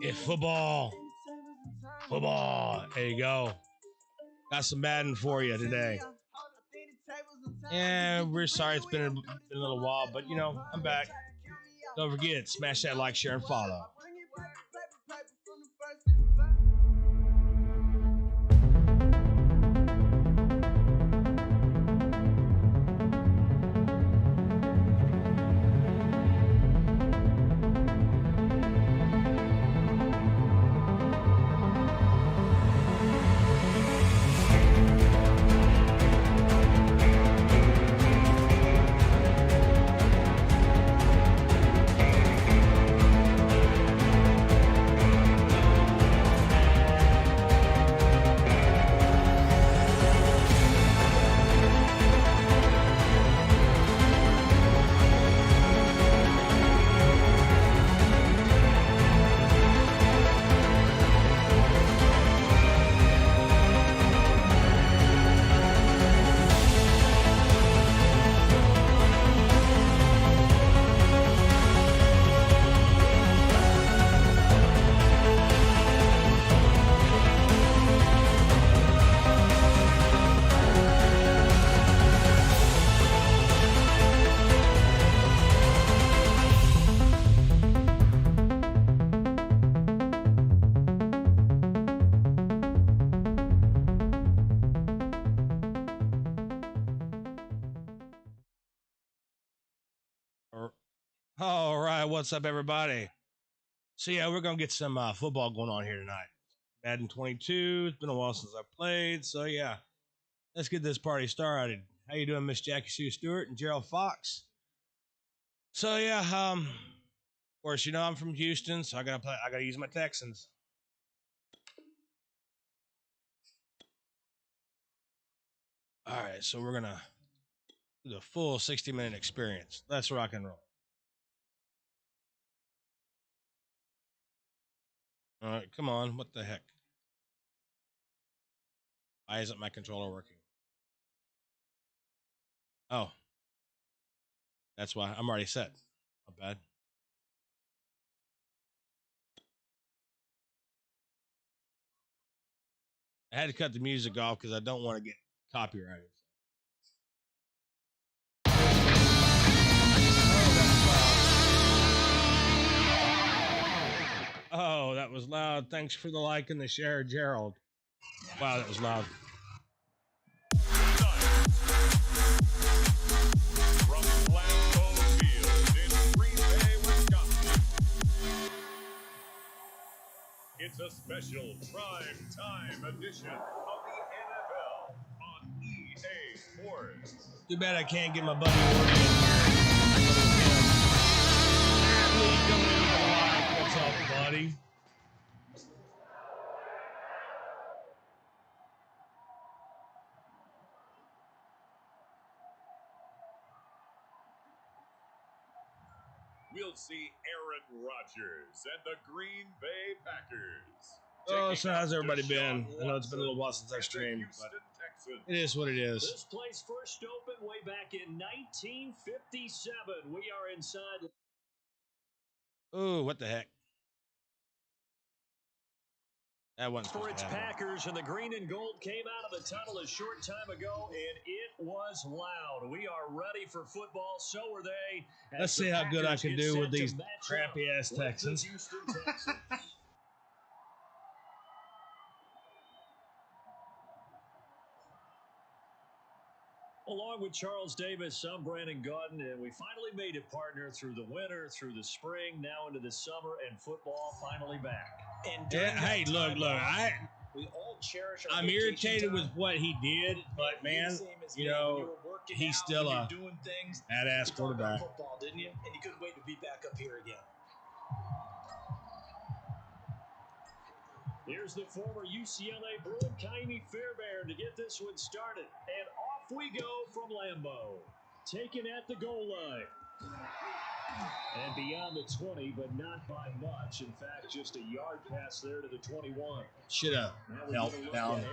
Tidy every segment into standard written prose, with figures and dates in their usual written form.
Yeah, football. Football. There you go. Got some Madden for you today. Yeah, we're sorry it's been a little while, but you know, I'm back. Don't forget, smash that like, share, and follow. All right, what's up, everybody? So yeah, we're gonna get some football going on here tonight. Madden 22. It's been a while since I played, so yeah, let's get this party started. How you doing, Miss Jackie Sue Stewart and Gerald Fox? So yeah, of course, you know I'm from Houston, so I gotta use my Texans. All right, so we're gonna do the full 60-minute experience. Let's rock and roll. All right, come on. What the heck? Why isn't my controller working? Oh, that's why. I'm already set. Not bad. I had to cut the music off because I don't want to get copyrighted. Oh, that was loud. Thanks for the like and the share, Gerald. Wow, that was loud. From Lambeau Field in Green Bay, Wisconsin. It's a special prime time edition of the NFL on EA Sports. Too bad I can't get my buddy Wardy in here. What's up, buddy? We'll see Aaron Rodgers and the Green Bay Packers. Oh, so how's everybody been? I know it's been a little while since I streamed, but it is what it is. This place first opened way back in 1957. We are inside. Ooh, what the heck? That wasn't for its Packers, and the green and gold came out of the tunnel a short time ago, and it was loud. We are ready for football. So are they. Let's see how good I can do with these crappy-ass Texans. Along with Charles Davis, I'm Brandon Gaudin, and we finally made it, partner, through the winter, through the spring, now into the summer, and football finally back. And yeah, hey, look, we all cherish our I'm irritated with what he did, but man, you know, he's still a badass quarterback. Football, didn't you? And you couldn't wait to be back up here again. Here's the former UCLA Bruin, Ka'imi Fairbairn, to get this one started. And off we go from Lambeau. Taken at the goal line. And beyond the 20, but not by much. In fact, just a yard pass there to the 21. Should have helped down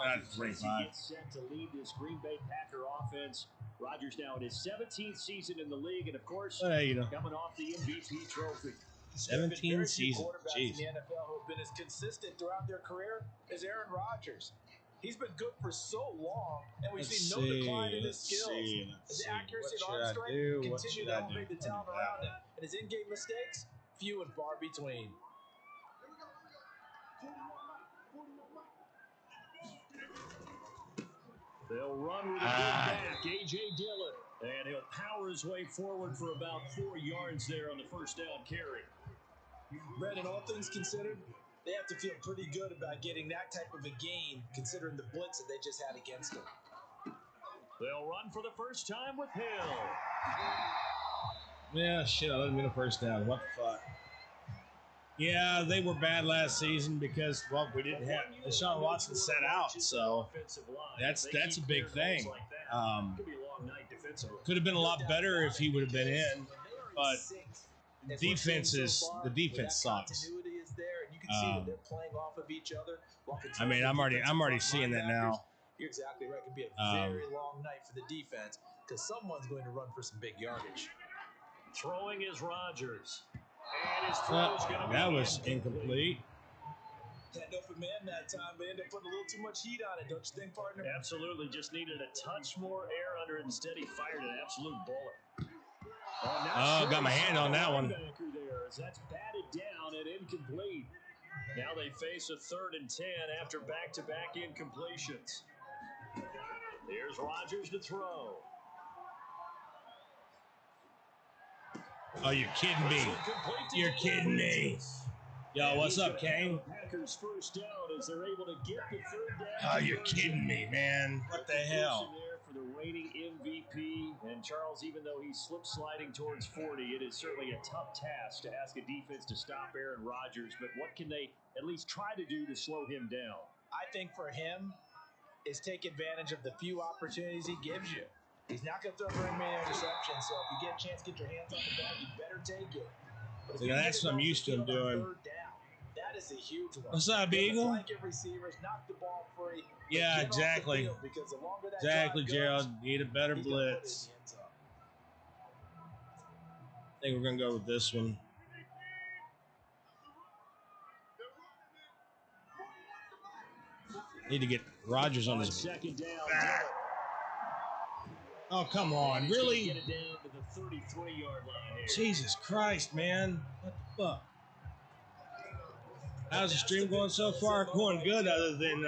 at 45. Set to lead this Green Bay Packer offense. Rodgers now in his 17th season in the league, and of course, coming off the MVP trophy. There have been 17 very few seasons. quarterbacks Jeez. in the NFL who have been as consistent throughout their career as Aaron Rodgers. He's been good for so long, and we've seen no decline in his skills. His accuracy and arm strength continue to elevate the talent around him, and his in-game mistakes, few and far between. They'll run with a big back, A.J. Dillon. And he'll power his way forward for about 4 yards there on the first down carry. Brandon, all things considered, they have to feel pretty good about getting that type of a gain, considering the blitz that they just had against them. They'll run for the first time with Hill. Yeah, shit, I let him get a first down. What the fuck? Yeah, they were bad last season because, well, we didn't have Deshaun Watson set out, so that's a big thing. Could have been a lot better if he would have been in, but the defense sucks. I mean, I'm already seeing that now. You're exactly right. It could be a very long night for the defense because someone's going to run for some big yardage. Throwing is Rodgers. And his throw's going to be that was incomplete. Had open man that time, but ended up putting a little too much heat on it, don't you think, partner? Absolutely. Just needed a touch more air under it. Instead, he fired an absolute bullet. Got my hand on that one. There, as that's batted down and incomplete. Now they face a 3rd and 10 after back-to-back incompletions. Here's Rodgers to throw. Oh, you're kidding me. You're kidding me. Yo, what's up, Kane? Packers first down as they're able to get the 3rd down. Oh, you're kidding me, man. What the hell? There for the reigning MVP. And Charles, even though he's slip sliding towards 40, it is certainly a tough task to ask a defense to stop Aaron Rodgers. But what can they at least try to do to slow him down? I think for him is take advantage of the few opportunities he gives you. He's not going to throw very many interceptions, so if you get a chance to get your hands on the ball, you better take it. So that's what I'm used to him doing. That is a huge one. What's up, Eagle? Blanket receivers, knock the ball free. Yeah, exactly. Exactly, Gerald. Need a better blitz. I think we're going to go with this one. Need to get Rodgers on his back. Oh, come on. Really? Get it down to the 33-yard line here. Jesus Christ, man. What the fuck? How's the stream going so far? Going good, other than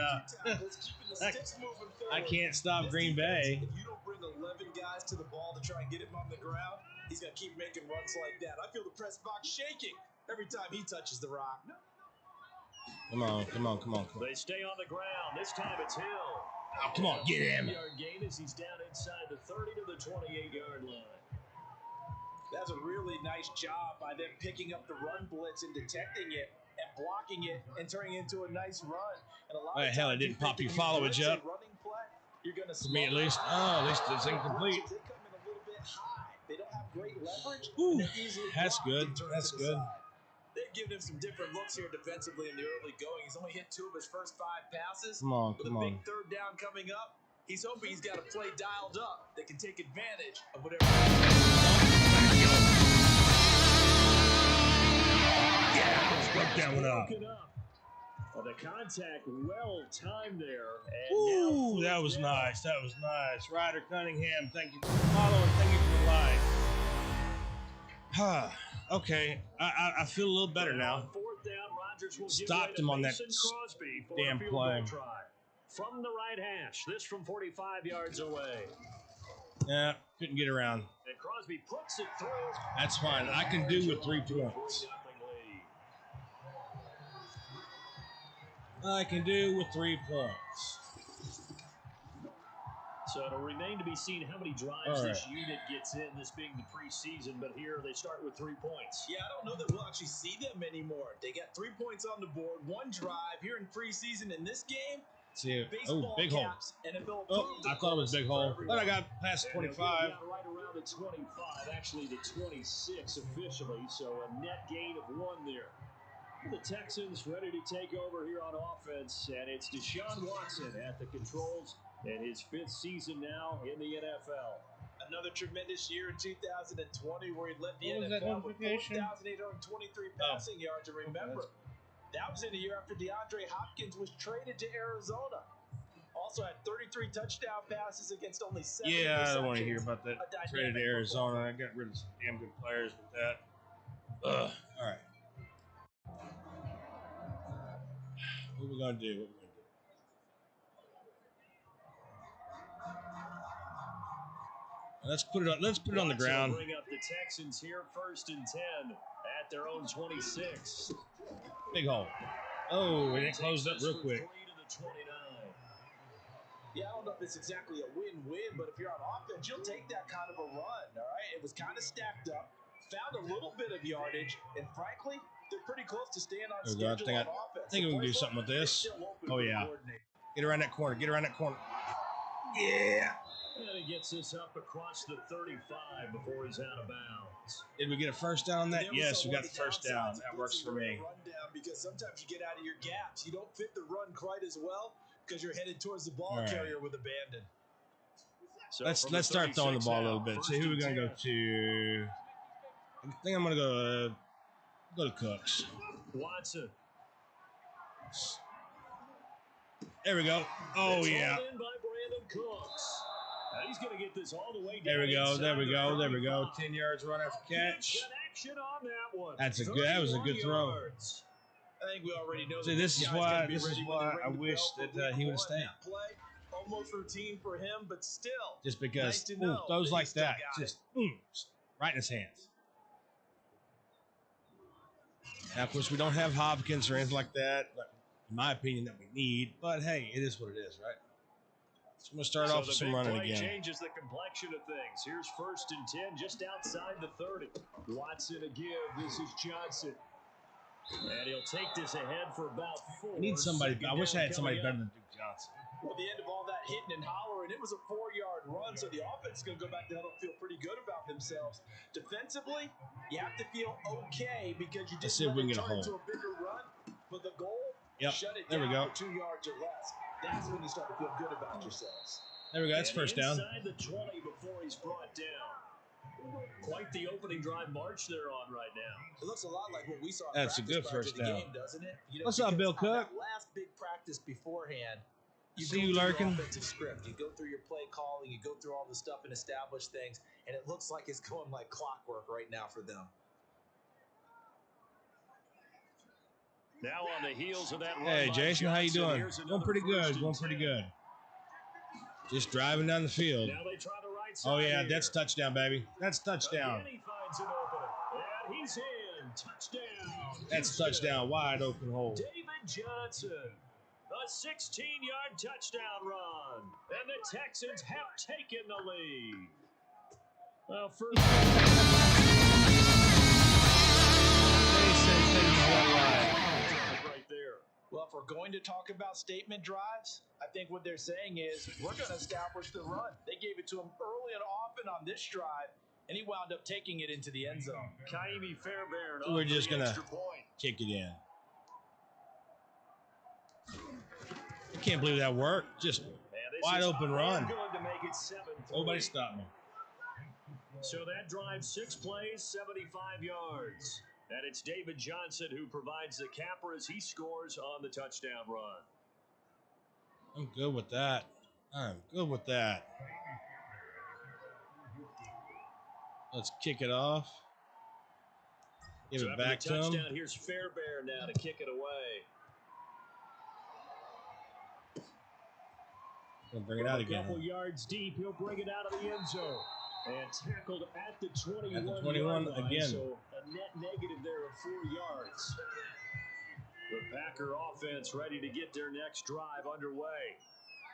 I can't stop Green Bay. If you don't bring 11 guys to the ball to try and get him on the ground, he's going to keep making runs like that. I feel the press box shaking every time he touches the rock. Come on. They stay on the ground. This time it's Hill. Oh, come on, get him. Yard gain as he's down inside the 30 to the 28-yard line. That's a really nice job by them picking up the run blitz and detecting it and blocking it and turning it into a nice run. And a lot of hell, I didn't pop your followage up. You're going to for me, at least. Oh, at least it's incomplete. They come in a little bit high. They don't have great leverage. Ooh, that's good. That's good. They've given him some different looks here defensively in the early going. He's only hit 2 of his first 5 passes. Come on. With a big 3rd down coming up, he's hoping he's got a play dialed up that can take advantage of whatever. Yeah, let's broke that one up. Well, the contact well timed there. Ooh, that was nice. That was nice. Ryder Cunningham, thank you for following. Thank you for the like. Okay, I feel a little better now. Stopped him on that damn play. From the right hash, this from 45 yards away. Yeah, couldn't get around. And Crosby puts it through. That's fine. I can do with 3 points. I can do with 3 points. So it'll remain to be seen how many drives this unit gets in, this being the preseason. But here they start with 3 points. Yeah, I don't know that we'll actually see them anymore. They got 3 points on the board, 1 drive here in preseason. In this game, see, oh, big hole. Oh, I thought it was big hole. But I got past 25. Right around the 25, actually the 26 officially. So a net gain of 1 there. The Texans ready to take over here on offense, and it's Deshaun Watson at the controls in his 5th season now in the NFL. A Another tremendous year in 2020 where he led the What was that NFL with notification? 4,823 passing yards. And remember, that was in a year after DeAndre Hopkins was traded to Arizona. Also had 33 touchdown passes against only 7 Yeah, I don't want to receptions. hear about that. Traded to Arizona. I got rid of some damn good players with that. All right. What we gonna do? Let's put it on. Let's put it on the ground. Bring up the Texans here, 1st and 10 at their own 26. Big hole. Oh, and it closed up real quick. Yeah, I don't know if it's exactly a win-win, but if you're on offense, you'll take that kind of a run, all right? It was kind of stacked up, found a little bit of yardage, and frankly, they're pretty close to staying on schedule on offense. I think we can do something with this. Oh, yeah. Get around that corner. Get around that corner. Yeah. And he gets this up across the 35 before he's out of bounds. Did we get a first down on that? Yes, we got the first down. That works for me. Rundown because sometimes you get out of your gaps. You don't fit the run quite as well because you're headed towards the ball carrier with abandon. So let's start throwing the ball a little bit. See who we're gonna go to. I think I'm gonna go to Cooks. Watson. There we go. Oh yeah. In by Brandon Cooks. And he's going to get this all the way down. There we go. There we go. There we go. 10 yards run after catch. Connection on that one. That's a good. That was a good throw. I think we already know. See, this is why I wish that he would have stayed. Almost routine for him, but still. Just because throws like that, just right in his hands. Now, of course, we don't have Hopkins or anything like that, in my opinion, that we need. But hey, it is what it is, right? So I'm going to start off with some running again. Changes the complexion of things. Here's 1st and 10, just outside the 30. Watson a give. This is Johnson. And he'll take this ahead for about 4. I need somebody. I wish I had somebody better than Duke Johnson. Well, the end of all that hitting and hollering, it was a 4-yard run, so the offense is going to go back to huddle and feel pretty good about themselves. Defensively, you have to feel okay because you just let it turn into a bigger run. But the goal, shut it down for 2 yards or less. That's when you start to feel good about yourselves. There we go. That's first down. Inside the 20 before he's brought down. Quite the opening drive march they're on right now. It looks a lot like what we saw. That's a good first down, game, doesn't it? You know, what's up, Bill Cook? Last big practice beforehand. You see you lurking. Offensive script. You go through your play calling. You go through all the stuff and establish things, and it looks like it's going like clockwork right now for them. Now on the heels of that. Hey, Jason, how you doing? Going pretty good. Going pretty good. Just driving down the field. Now they try the right side. Oh yeah, that's touchdown, baby. That's touchdown. Again, he finds an opening. And he's in. Touchdown. That's touchdown. Wide open hole. David Johnson. A 16-yard touchdown run. And the Texans have taken the lead. Well, first. Right there. Well, if we're going to talk about statement drives, I think what they're saying is we're going to establish the run. They gave it to him early and often on this drive, and he wound up taking it into the end zone. Kaimi Fairbairn. We're just going to kick it in. I can't believe that worked. Just wide open run. Nobody stopped me. So that drive, 6 plays, 75 yards. And it's David Johnson who provides the capper as he scores on the touchdown run. I'm good with that. I'm good with that. Let's kick it off. Give it back to him. Here's Fairbairn now to kick it away. Gonna bring it out again. A couple yards deep, he'll bring it out of the end zone. And tackled at the 21. At the 21 again. So a net negative there of 4 yards. The Packer offense ready to get their next drive underway.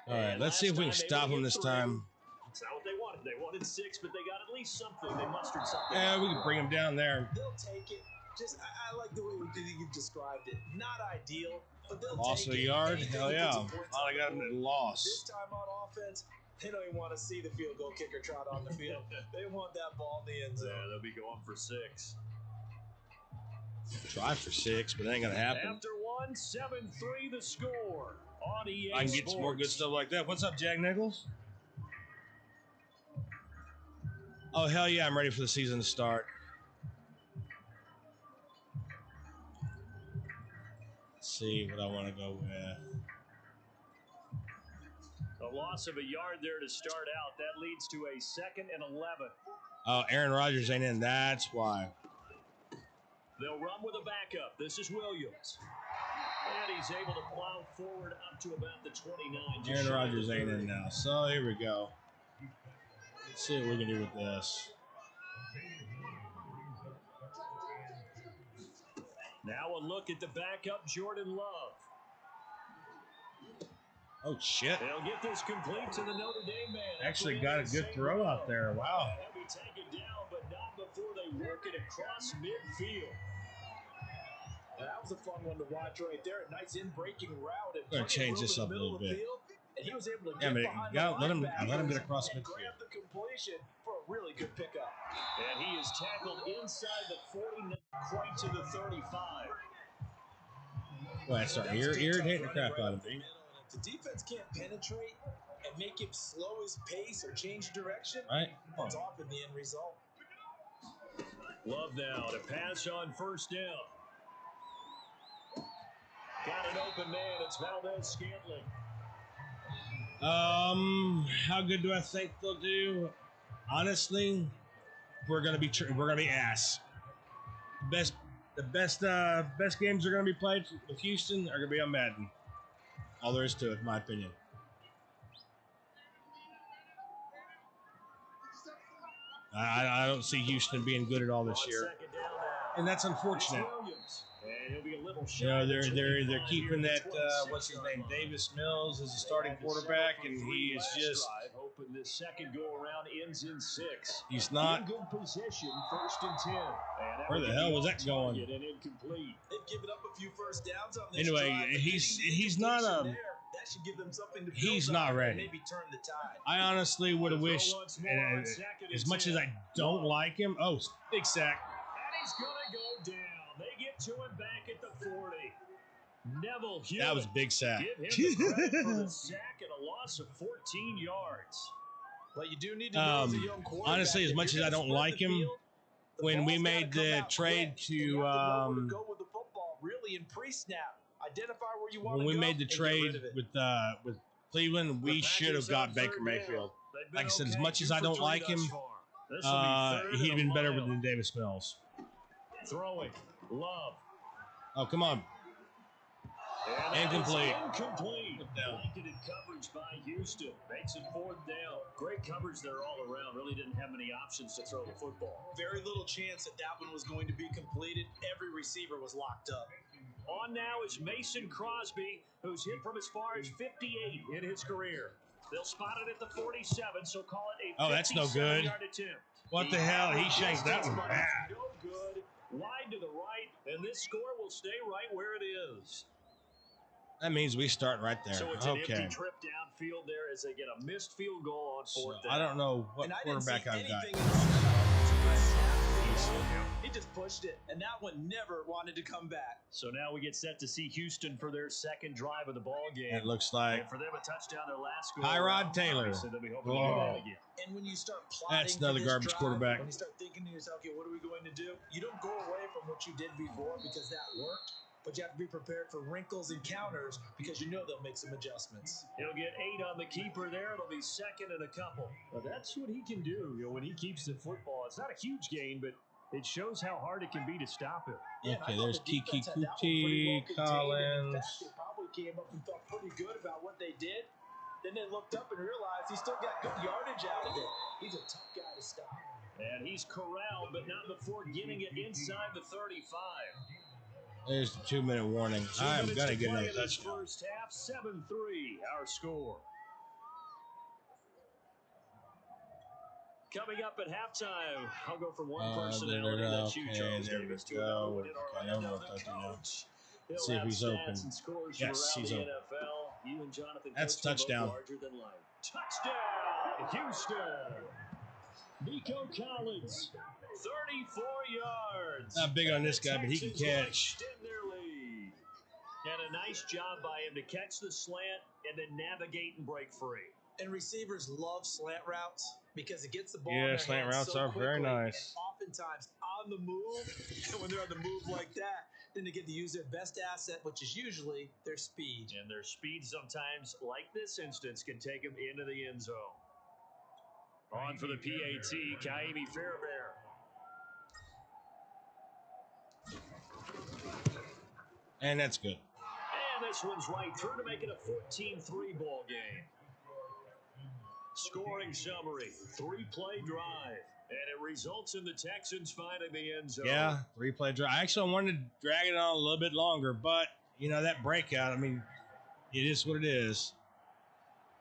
All right, let's see if we can stop them this time. That's not what they wanted. They wanted 6, but they got at least something. They mustered something. Yeah, we can bring them down there. They'll take it. Just, I like the way you described it. Not ideal, but they'll loss take of a yard? Hell yeah. I got them at loss. This time on offense, they don't even want to see the field goal kicker trot on the field. They want that ball in the end zone. Yeah, they'll be going for 6. Try for 6, but it ain't going to happen. After 1, 7-3 the score on EA I can get some more good stuff like that. What's up, Jack Nichols? Oh, hell yeah, I'm ready for the season to start. Let's see what I want to go with. A loss of a yard there to start out. That leads to a 2nd and 11. Oh, Aaron Rodgers ain't in. That's why. They'll run with a backup. This is Williams. And he's able to plow forward up to about the 29. Aaron Rodgers ain't in now. So here we go. Let's see what we can do with this. Now a look at the backup, Jordan Love. Oh, shit. They'll get this complete to the NotreAme man. Actually got a good throw out there. Wow. He'll be taken down, but not before they work it across midfield. That was a fun one to watch right there. A nice in-breaking route. I'm going to change this up a little bit. And he was able to Yeah, get but behind let him get across and midfield. grab the completion for a really good pickup. And he is tackled inside the 40, quite to the 35. Well, I start irritating the crap out of me. If the defense can't penetrate and make him slow his pace or change direction, Right? that's often the end result. Love now to pass on first down. Got an open man. It's Valdez-Scantling. How good do I think they'll do? Honestly, we're gonna be ass. The best games are gonna be played with Houston are gonna be on Madden. All there is to it, in my opinion. I don't see Houston being good at all this year, and that's unfortunate. And he'll be a little You know, they're keeping that what's his name, Davis Mills, as a starting quarterback, and he is just. Hoping this second go around ends in 6. He's not. In good position, 1st and 10. Where the hell was that going? And incomplete. They've given up a few first downs on this Anyway, drive, he's not that should give them something to he's build not on ready. and maybe turn the tide. I honestly would have wished, as much as I don't like him. Oh, big sack. And he's gonna go down. They get to him back at the 40. Neville Hewitt. That was a big sack. Give him the credit for the sack and a loss of 14 yards. But you do need to know as a young quarterback, honestly, as much as I don't like him, when we made the trade to go with the football really in pre-snap. Identify where you want when to we go made the and get trade rid of it. with Cleveland, we should have got Baker Mayfield. Like I said, as much as I don't like him, he'd been better than Davis Mills. Throwing, Love. Oh, come on. Incomplete. Incomplete. Blanketed coverage by Houston. Makes it 4th down. Great coverage there all around. Really didn't have many options to throw the football. Very little chance that one was going to be completed. Every receiver was locked up. On now is Mason Crosby, who's hit from as far as 58 in his career. They'll spot it at the 47, so call it a 57-yard that's no good. attempt. What the hell? He shanked that one bad. No good. Wide to the right, and this score will stay right where it is. That means we start right there. So it's an Okay. empty trip downfield there as they get a missed field goal on 4th down. I don't know what quarterback I've got. He just pushed it, and that one never wanted to come back. So now we get set to see Houston for their second drive of the ball game. It looks like and for them a touchdown their last goal. Tyrod Taylor. So they'll be hoping to do that again. And when you start plotting That's another for this garbage drive, quarterback. when you start thinking to yourself, okay, what are we going to do? You don't go away from what you did before because that worked. But you have to be prepared for wrinkles and counters because you know they'll make some adjustments. He'll get 8 on the keeper there. It'll be 2nd and a couple. Well, that's what he can do. When he keeps the football. It's not a huge gain, but it shows how hard it can be to stop him. Yeah, okay, there's Kiki Kuti, Collins. In fact, they probably came up and felt pretty good about what they did. Then they looked up and realized he still got good yardage out of it. He's a tough guy to stop. And he's corralled, but not before getting it inside the 35. There's the 2-minute warning. I'm going to get another touchdown. First half, 7-3, our score. Coming up at halftime, I'll go from one personality that's you, Charles Davis, to another one in Orlando, the coach. Let's see if he's open. Yes, he's open. You and Jonathan That's a touchdown. Touchdown, Houston. Nico Collins, 34 yards. Not big on this guy, but he can catch. Extend their lead. And a nice job by him to catch the slant and then navigate and break free. And receivers love slant routes because it gets the ball in Yeah, their slant hands routes so are very quickly, nice. and oftentimes on the move. And when they're on the move like that, then they get to use their best asset, which is usually their speed. And their speed sometimes, like this instance, can take them into the end zone. On for the PAT, Ka'imi Fairbairn. And that's good. And this one's right through to make it a 14-3 ball game. Scoring summary, 3-play drive. And it results in the Texans finding the end zone. Yeah, 3-play drive. Actually, I wanted to drag it on a little bit longer, but, you know, that breakout, I mean, it is what it is.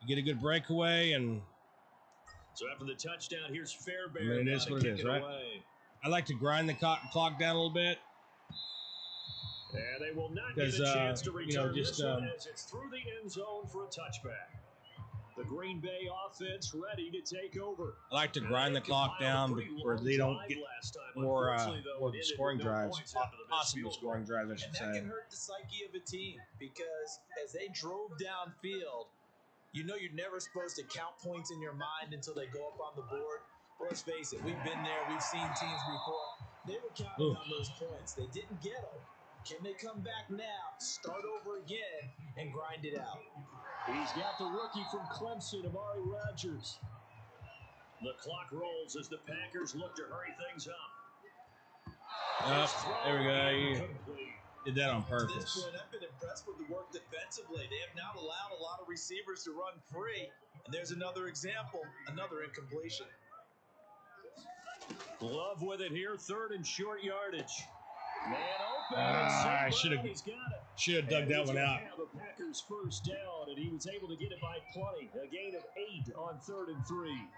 You get a good breakaway, and... So after the touchdown, here's Fairbairn. I mean, it is what it is, right? I like to grind the clock down a little bit. And they will not get a chance to return, you know, just, this one as it's through the end zone for a touchback. The Green Bay offense ready to take over. I like to grind the clock down where they don't get more scoring drives, possible scoring drives, I should say. And that can hurt the psyche of a team because as they drove downfield, you know you're never supposed to count points in your mind until they go up on the board. Well, let's face it, we've been there. We've seen teams before. They were counting on those points. They didn't get them. Can they come back now, start over again, and grind it out? He's got the rookie from Clemson, Amari Rodgers. The clock rolls as the Packers look to hurry things up. There we go. You did that on purpose. At this point, I've been impressed with the work defensively. They have now allowed a lot of receivers to run free. And there's another example, another incompletion. Love with it here, 3rd and short yardage. Man open. I should have dug that one out. The Packers first down, and he was able to get it by plenty. A gain of 8 on 3rd and 3.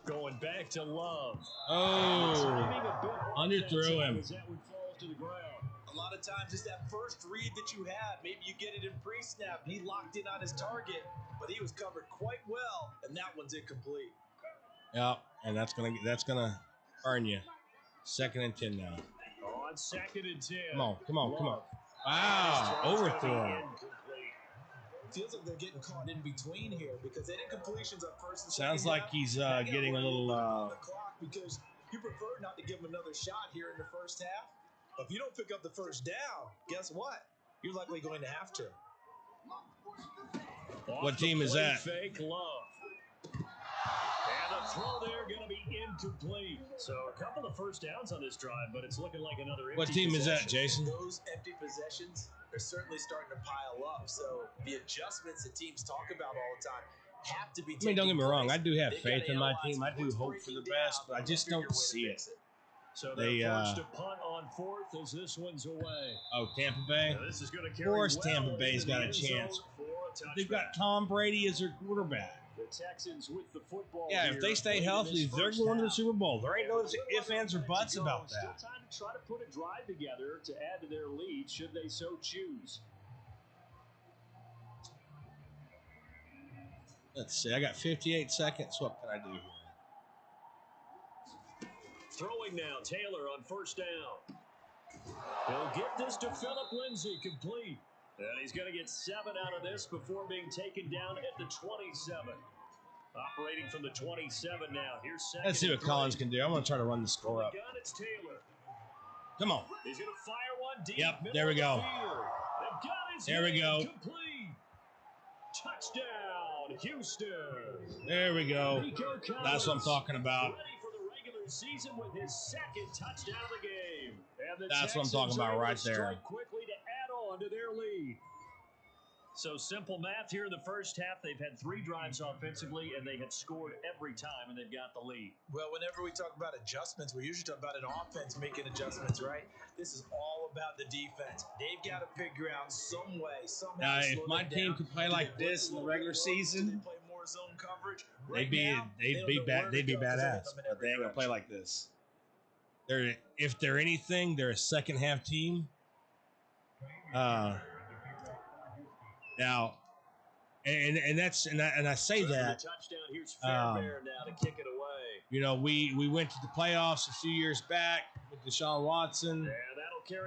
Going back to Love. Oh, underthrew him. A lot of times it's that first read that you have. Maybe you get it in pre-snap. He locked in on his target, but he was covered quite well, and that one's incomplete. Yeah, and that's gonna burn you. 2nd and 10 now. On 2nd and 10. Come on. Wow, overthrew him. Feels like they're getting caught in between here because they did completions on 1st and 2nd. Sounds like he's getting a little. On the clock because you prefer not to give him another shot here in the first half. But if you don't pick up the first down, guess what? You're likely going to have to. What team is that? Fake Love. And the throw there going to be incomplete. So a couple of first downs on this drive, but it's looking like another empty What team is that, Jason? Those empty possessions are certainly starting to pile up. So the adjustments that teams talk about all the time have to be taken. I mean, don't get me wrong. I do have faith in my team. I do hope for the best, but I just don't see it. So they forced a punt on 4th as this one's away. Oh, Tampa Bay? This is going to of course Tampa Bay's got a chance. They've got Tom Brady as their quarterback. The Texans with the football. Yeah, if they stay healthy, they're going to the Super Bowl. There ain't no ifs, ands, or buts about that. Still time to try to put a drive together to add to their lead, should they so choose. Let's see. I got 58 seconds. What can I do here? Throwing now, Taylor on 1st down. He'll get this to Phillip Lindsay complete. And he's going to get 7 out of this before being taken down at the 27. Operating from the 27 now. Here's 2nd. Let's see what Collins can do. I'm going to try to run the score up. It's Taylor. Come on. He's going to fire one deep. Yep, there we go. There we go. Complete. Touchdown, Houston. There we go. That's what I'm talking about. Season with his 2nd touchdown of the game. And the That's what I'm talking about right there. Quickly to add on to their lead. So simple math here in the first half. They've had 3 drives offensively, and they have scored every time, and they've got the lead. Well, whenever we talk about adjustments, we usually talk about an offense making adjustments, right? This is all about the defense. They've got to figure out some way, somehow. Now, if my team could play like this in the regular season, zone coverage. They'd be badass, but they ain't gonna play like this. If they're anything, they're a second half team. Now, and I say that. Touchdown. Here's Fairbairn now to kick it away. You know, we went to the playoffs a few years back with Deshaun Watson,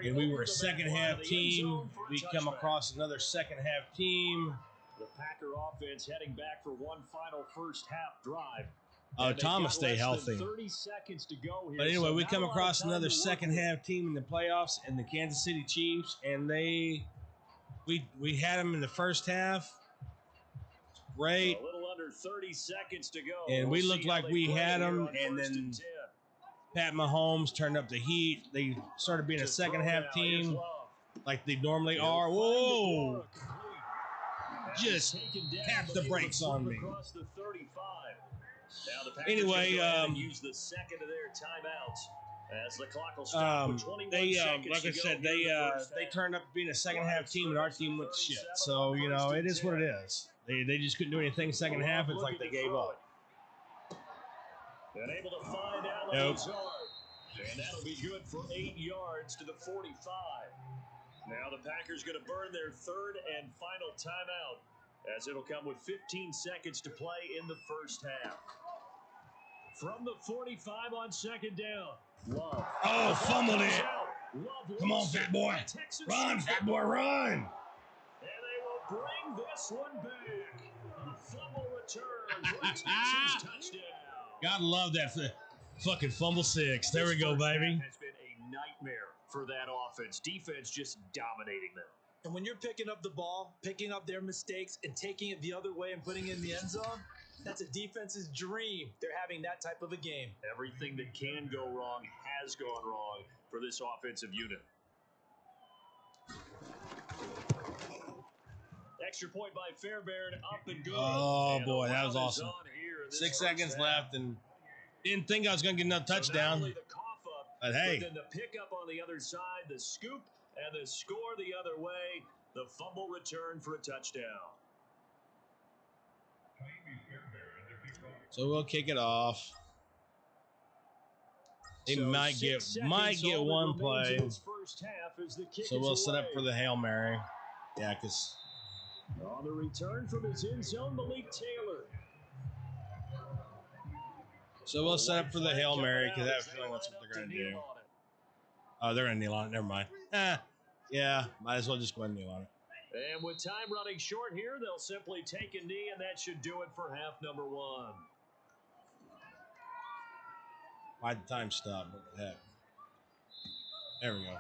and we were a second half team. We come across another second half team. The Packer offense heading back for one final first half drive. Thomas stay healthy. 30 seconds to go here. But anyway, we come across another second half team in the playoffs, and the Kansas City Chiefs, and we had them in the first half. Great. A little under 30 seconds to go. And we looked like we had them, and then Pat Mahomes turned up the heat. They started being a second half team like they normally are. Whoa! Just tap the brakes on me. Anyway, use the second of their timeouts as the clock will stop with 21 seconds like I said, they turned up being a second half team, and our team went to shit. So you know, it is what it is. They just couldn't do anything second half. It's like they gave up. And able to find Allen Lazard. And that'll be good for 8 yards to the 45. Now the Packers going to burn their third and final timeout, as it'll come with 15 seconds to play in the first half. From the 45 on second down. Love. Oh, fumbled it. Come on, fat boy. Run, fat boy, run. And they will bring this one back. A fumble return for Texas touchdown. Gotta love that fucking fumble six. There we go, baby. Has been a nightmare for that offense. Defense just dominating them. And when you're picking up the ball, picking up their mistakes, and taking it the other way and putting it in the end zone, that's a defense's dream. They're having that type of a game. Everything that can go wrong has gone wrong for this offensive unit. Extra point by Fairbairn, up and good. Oh, boy, that was awesome. 6 seconds left, and didn't think I was going to get another touchdown. So the cough up, but hey. But then the pickup on the other side, the scoop, and the score the other way. The fumble return for a touchdown. So we'll kick it off. They might get one play. So we'll set up for the Hail Mary. Yeah, because on the return from his end zone, Malik Taylor. So we'll set up for the Hail Mary because I have a feeling that's what they're going to do. Oh, they're going to kneel on it. Never mind. Yeah, might as well just go ahead and kneel on it. And with time running short here, they'll simply take a knee, and that should do it for half number one. Why'd the time stop? What the heck? There we go.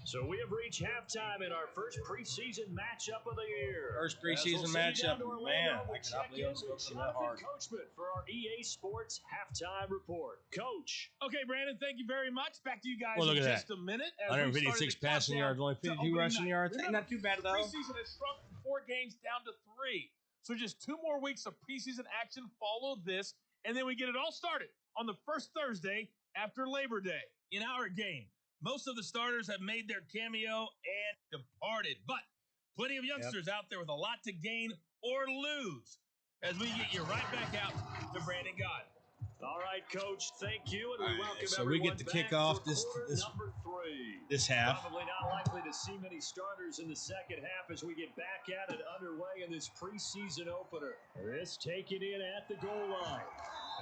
So we have reached halftime in our first preseason matchup of the year. First preseason matchup, man. I cannot believe it's going that hard. Coachman for our EA Sports halftime report. Coach. Okay, Brandon, thank you very much. Back to you guys in just a minute. 156 passing yards, only 52 rushing yards. Ain't not too bad, though. Preseason has shrunk from 4 games down to 3. So just 2 more weeks of preseason action follow this, and then we get it all started on the first Thursday after Labor Day. In our game, most of the starters have made their cameo and departed, but plenty of youngsters out there with a lot to gain or lose as we get you right back out to Brandon Gott. All right, Coach, thank you, and we welcome so we get to kick off this half. Probably not likely to see many starters in the second half as we get back at it underway in this preseason opener. This taken in at the goal line.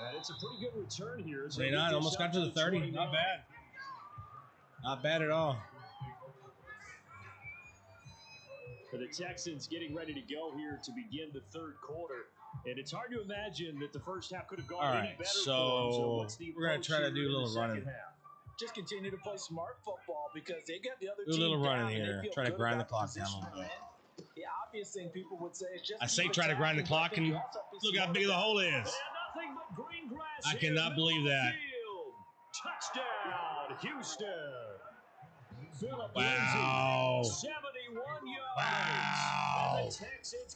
And it's a pretty good return here. 29, almost got to the 30. Not bad. Not bad at all. For the Texans getting ready to go here to begin the third quarter. And it's hard to imagine that the first half could have gone any better for them. So what's the we're going to try to do a little running. Just continue to play smart football because they got the other team. Do a little running here. Try to grind the clock down a little bit. The obvious thing people would say is just I say try to grind the clock and look how big the hole is. I cannot believe that. Touchdown, Houston. Wow. 71 yards. Wow. And the Texans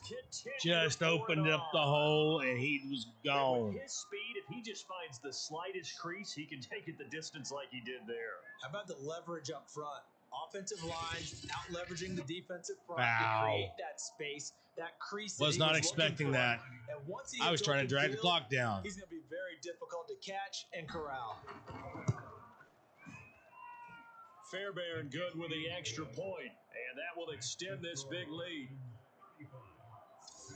just opened up the hole and he was gone. With his speed, if he just finds the slightest crease, he can take it the distance like he did there. How about the leverage up front? Offensive lines out leveraging the defensive front wow. to create that space, that crease. Was not expecting that. I was trying to drag the clock down. He's going to be very difficult to catch and corral. Fairbairn good with the extra point, and that will extend this big lead.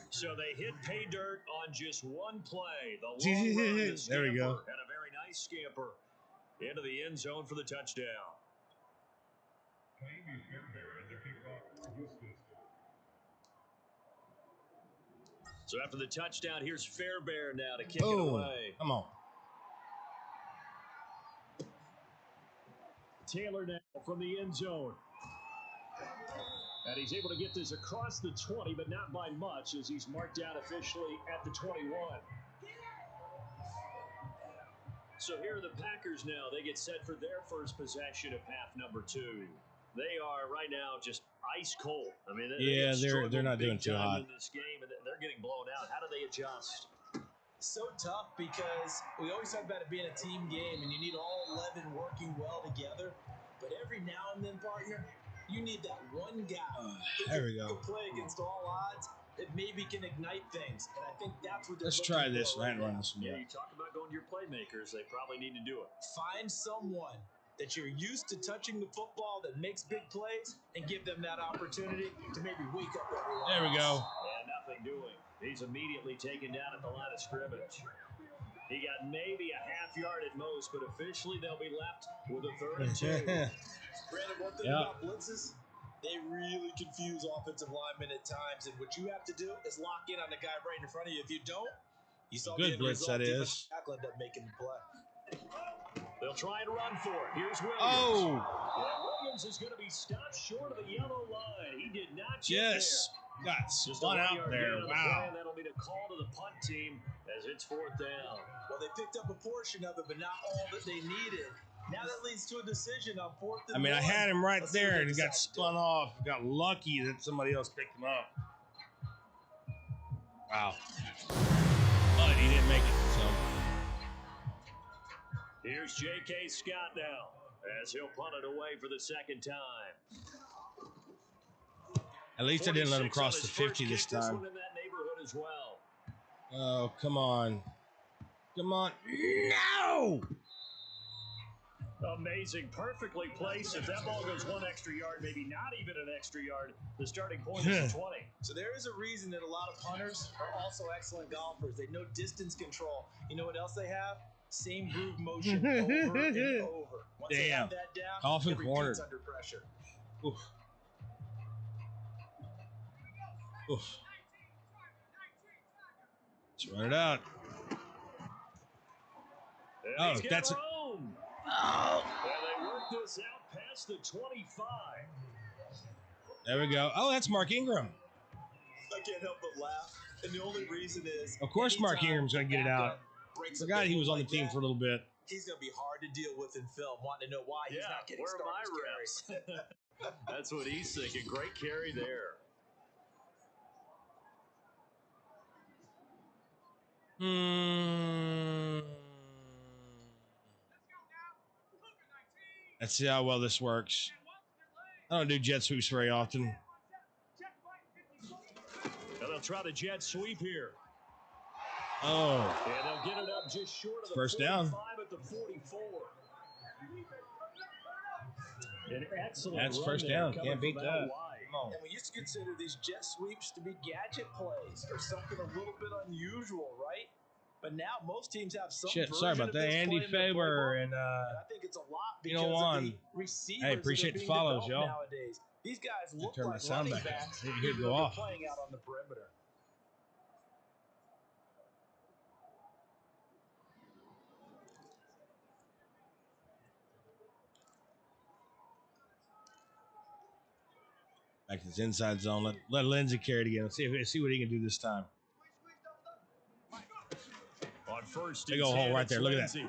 So they hit pay dirt on just one play. The long run, the There we go. and a very nice scamper into the end zone for the touchdown. So after the touchdown, here's Fairbairn now to kick it away. Come on. Taylor now from the end zone. And he's able to get this across the 20, but not by much as he's marked down officially at the 21. So here are the Packers now. They get set for their first possession of half number 2. They are right now just ice cold. I mean, they're not doing too hot in this game, and they're getting blown out. How do they adjust? So tough because we always talk about it being a team game, and you need all 11 working well together. But every now and then, partner, you need that one guy there we go. who can play against all odds that maybe can ignite things. And I think that's what they're Let's try looking this. for right Run now. this. Yeah, you talk about going to your playmakers. They probably need to do it. Find someone that you're used to touching the football that makes big plays and give them that opportunity to maybe wake up everyone There we go. And nothing doing. He's immediately taken down at the line of scrimmage. He got maybe a half yard at most, but officially they'll be left with a 3rd and 2. Brandon, one thing about blitzes, they really confuse offensive linemen at times, and what you have to do is lock in on the guy right in front of you. If you don't, you saw Good the end blitz, result. that is. Tackle end up making the play. They'll try and run for it. Here's Williams. Oh! And Williams is going to be stopped short of the yellow line. He did not get Yes. Got Just spun a out 1-yard there. gain on the Wow. play, and that'll be the call to the punt team as it's 4th down. Well, they picked up a portion of it, but not all that they needed. Now that leads to a decision on 4th and 1. I had him right Let's see there, what and he they got decide to do. spun off. Got lucky that somebody else picked him up. Wow. But he didn't make it, so. Here's J.K. Scott now as he'll punt it away for the 2nd time. At least I didn't let him 46 on cross his the first 50 this kick, this time. one in that neighborhood as well. Oh, come on. Come on. No! Amazing, perfectly placed. If that ball goes 1 extra yard, maybe not even an extra yard, the starting point is 20. So there is a reason that a lot of punters are also excellent golfers. They know distance control. You know what else they have? Same groove motion over and over. Once they have that down, Coffin it repeats cornered. under pressure. Oof. Oof. Let's run it out. And Oh, he's got that's a- room. Oh. And they work this out past the 25. There we go. Oh, that's Mark Ingram. I can't help but laugh. And the only reason is, Of course Mark anytime Ingram's going to get it out. breaks a Forgot big he was one on the like team that, for a little bit. he's going to be hard to deal with in film, wanting to know why he's not getting where are my starters carries. reps? That's what he's thinking. Great carry there. Let's see how well this works. I don't do jet sweeps very often. And they'll try the jet sweep here. Oh, And they'll get it up just short of the First 45 down. at the 44. An excellent That's run first there down. coming Can't beat from that. out wide. Come on. And we used to consider these jet sweeps to be gadget plays or something a little bit unusual, right? But now most teams have some Shit, version sorry about of that. this Andy play in their Faber playbook. and And I think it's a lot you know, because on. of the receivers Hey, appreciate that the are being follows, developed y'all. nowadays. These guys look turn my like sound running back on. backs, Here it even go though off. they're playing out on the perimeter. back to this inside zone. Let Lindsey carry it again. See what he can do this time. On first Big and old hole 10, right there. it's Look at Lindsey.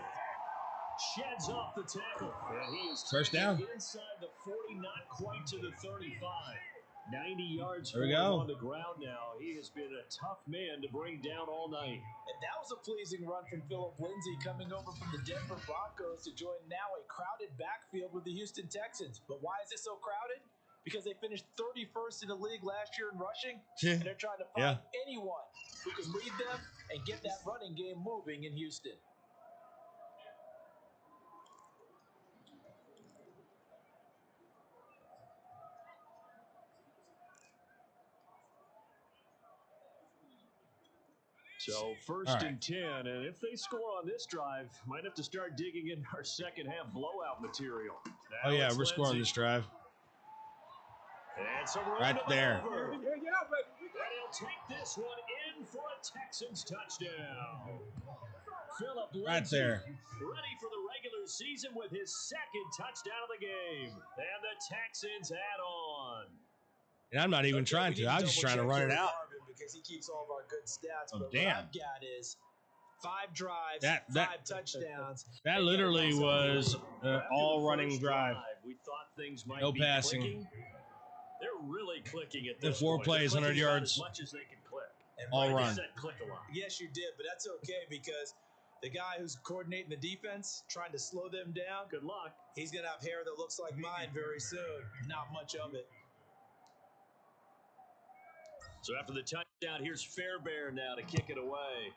Sheds off the tackle. And he is First taken down. inside the 40, not quite to the 35. 90 yards There we for him go. on the ground now. He has been a tough man to bring down all night. And that was a pleasing run from Philip Lindsay coming over from the Denver Broncos to join now a crowded backfield with the Houston Texans. But why is it so crowded? Because they finished 31st in the league last year in rushing, and they're trying to find anyone who can lead them and get that running game moving in Houston. So first and 10, and if they score on this drive, might have to start digging in our second half blowout material. Oh yeah, we're scoring this drive. And some right there. And he'll take this one in for a Texans touchdown. Philip right there. Ready for the regular season with his second touchdown of the game. And the Texans add on. And I'm not even trying to. I'm just trying to run it out. Because he keeps all of our good stats. Oh, but damn. What I've got is 5 drives, 5 touchdowns. That literally was an all running drive. We thought things might no be passing. Clicking. They're really clicking at The this 4 point. plays, 100 yards. As much as they can click. And all right, run. Said click a lot. Yes, you did, but that's okay because the guy who's coordinating the defense, trying to slow them down, good luck. He's going to have hair that looks like mine very soon. Not much of it. So after the touchdown, here's Fairbairn now to kick it away.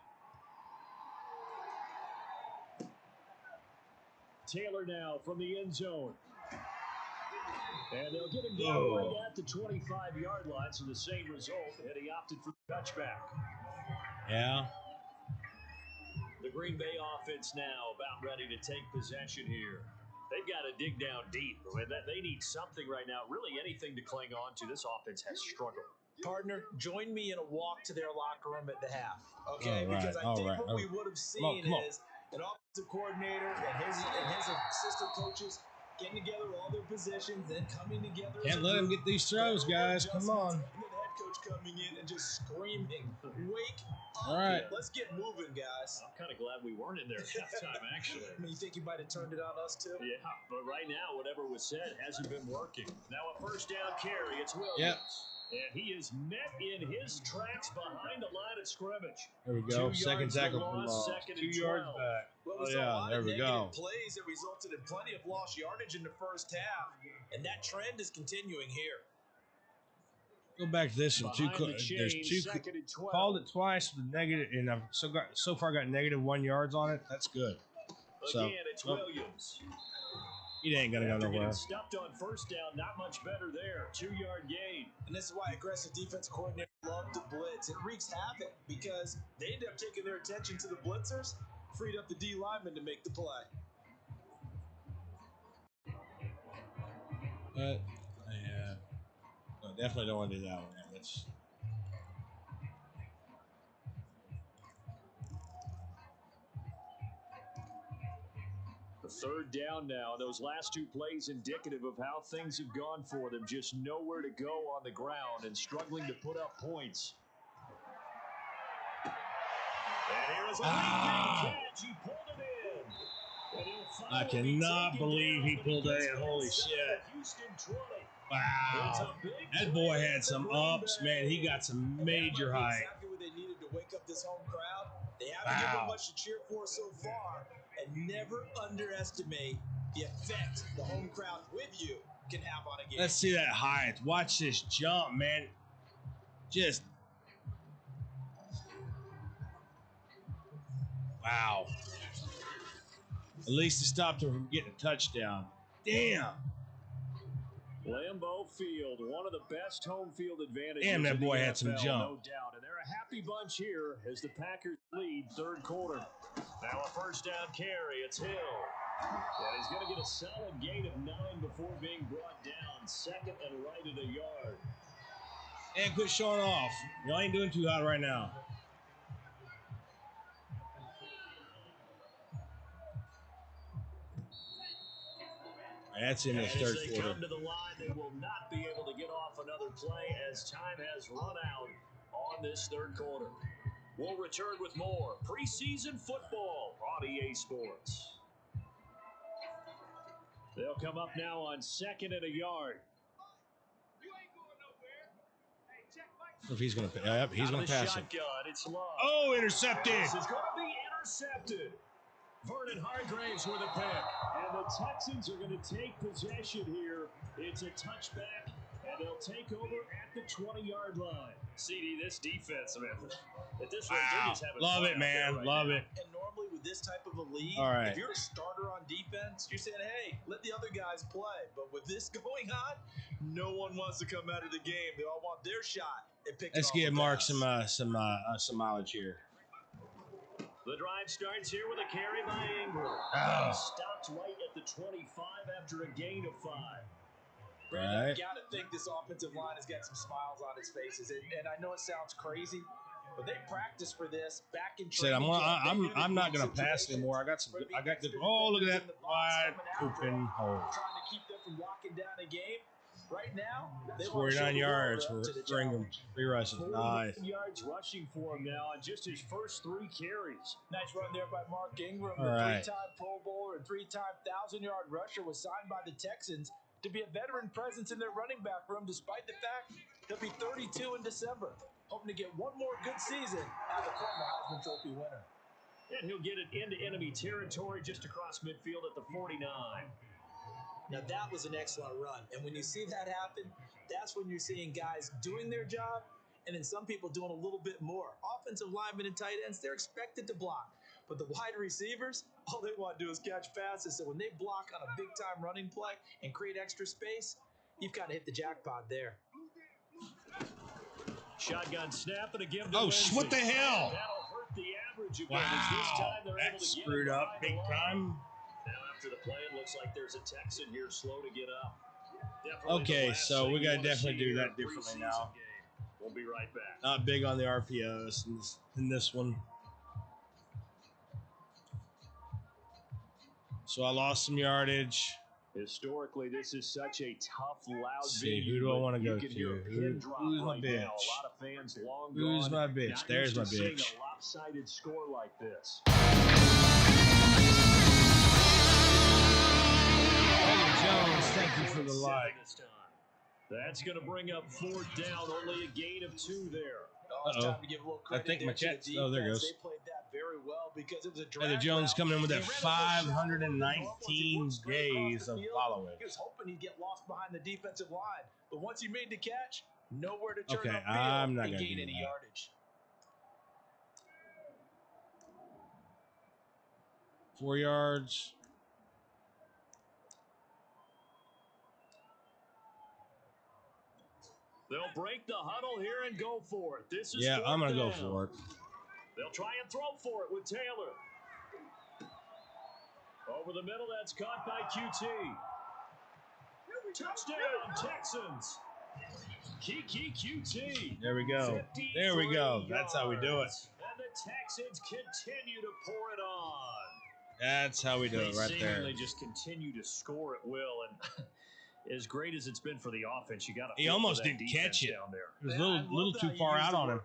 Taylor now from the end zone. And they'll get him down right at the 25-yard line, so the same result, and he opted for the touchback. Yeah. The Green Bay offense now about ready to take possession here. They've got to dig down deep. They need something right now, really anything to cling on to. This offense has struggled. Partner, join me in a walk to their locker room at the half, okay? All right, because I think what all we right. would have seen is an offensive coordinator and his assistant coaches getting together all their positions, then coming together. Can't let them get these throws, guys. Come on. And then the head coach coming in and just screaming, "Wake up! All right. Let's get moving, guys." I'm kind of glad we weren't in there at halftime, actually. I mean, you think you might have turned it on us too? Yeah, but right now, whatever was said hasn't been working. Now a first down carry. It's Williams. Yep. And he is met in his tracks behind the line of scrimmage. There we go. 2 Second yards tackle for from loss, second 2 and yards 12. back. Well, Oh, yeah, there we go. Plays that resulted in plenty of lost yardage in the first half, and that trend is continuing here. Go back to this one. There's two. Called it twice with negative, and I've so far got -1 yards on it. That's good. So Again, it's Williams. he ain't gonna go nowhere. Stuffed on first down, not much better there. 2-yard gain. And this is why aggressive defense coordinators love to blitz. It wreaks havoc because they end up taking their attention to the blitzers, freed up the D lineman to make the play. But yeah, no, definitely don't want to do that one. That's Third down now. Those last 2 plays indicative of how things have gone for them. Just nowhere to go on the ground and struggling to put up points. And here is a catch. He pulled it in. I cannot believe he pulled it in. Holy shit. Wow. That boy had some ups, man. He got some major height. Exactly what they needed to wake up this home crowd. They haven't given much to cheer for so far. And never underestimate the effect the home crowd with you can have on a game. Let's see that height. Watch this jump, man. Just wow. At least it stopped him from getting a touchdown. Damn. Lambeau Field, one of the best home field advantages. Damn, that boy had some NFL, jump. No doubt. And they're a happy bunch here as the Packers lead third quarter. Now a first down carry. It's Hill. And he's going to get a solid gain of 9 before being brought down. Second and right at a yard. And quit showing off. Y'all ain't doing too hot right now. That's in the third As they quarter. come to the line, they will not be able to get off another play as time has run out on this third quarter. We'll return with more preseason football on EA Sports. They'll come up now on second and a yard. If he's going to, he's going to pass it. It's Love. Oh, intercepted! This is going to be intercepted. Vernon Hargraves with a pick. And the Texans are going to take possession here. It's a touchback, and they'll take over at the 20-yard line. CD, this defense, man, at this rate, they're just having Love fun it, man. right Love now. it. And normally with this type of a lead, All right. if you're a starter on defense, you're saying, hey, let the other guys play. But with this going on, no one wants to come out of the game. They all want their shot at picking Let's off give the Mark pass. some mileage here. The drive starts here with a carry by Ingram. Stopped right at the 25 after a gain of 5. Brandon, I gotta think this offensive line has got some smiles on its faces, and I know it sounds crazy, but they practiced for this back in training camp. I'm not gonna pass anymore. I got the look at that wide open hole. Trying to keep them from locking down a game. Right now, it's 49 yards for Ingram. 3 rushes. Nice. Yards rushing for him now on just his first 3 carries. Nice run there by Mark Ingram. All the right. 3-time Pro Bowler and 3-time 1,000-yard rusher was signed by the Texans to be a veteran presence in their running back room, despite the fact he'll be 32 in December. Hoping to get one more good season as a former Heisman Trophy winner. And he'll get it into enemy territory just across midfield at the 49. Now that was an excellent run. And when you see that happen, that's when you're seeing guys doing their job and then some people doing a little bit more. Offensive linemen and tight ends, they're expected to block. But the wide receivers, all they want to do is catch passes. So when they block on a big-time running play and create extra space, you've kind of hit the jackpot there. Shotgun snap and a give to Lindsay. What the hell? That'll hurt the average of wow. This time they're able to screwed up big time. Now after the play, it looks like there's a Texan here slow to get up. Definitely okay, so we got to definitely do that differently now. Game. We'll be right back. Not big on the RPOs in this one. So I lost some yardage. Historically, this is such a tough, loud see, who do I want to go to? Who's my bitch? A lot of fans long who's gone, my bitch? There's my bitch. A lopsided score like this. Jones, thank you for the like. That's going to bring up 4th down. Only a gain of 2 there. It's time to give a little credit. I think my cat. Oh, there goes. They played that very well because it was a drag Heather Jones route. coming in with that 519 days of following. He was hoping he'd get lost behind the defensive line, but once he made the catch, nowhere to turn okay, upfield I'm not and gonna gain do any that. yardage. 4 yards. They'll break the huddle here and go for it. This is I'm going to go for it. They'll try and throw for it with Taylor. Over the middle, that's caught by QT. Touchdown, Texans. Kiki QT. There we go. There we go. That's how we do it. And the Texans continue to pour it on. That's how we do it right there. They just continue to score at will. And as great as it's been for the offense, you got to. He almost didn't catch it. Down there. It was a little too far out on him.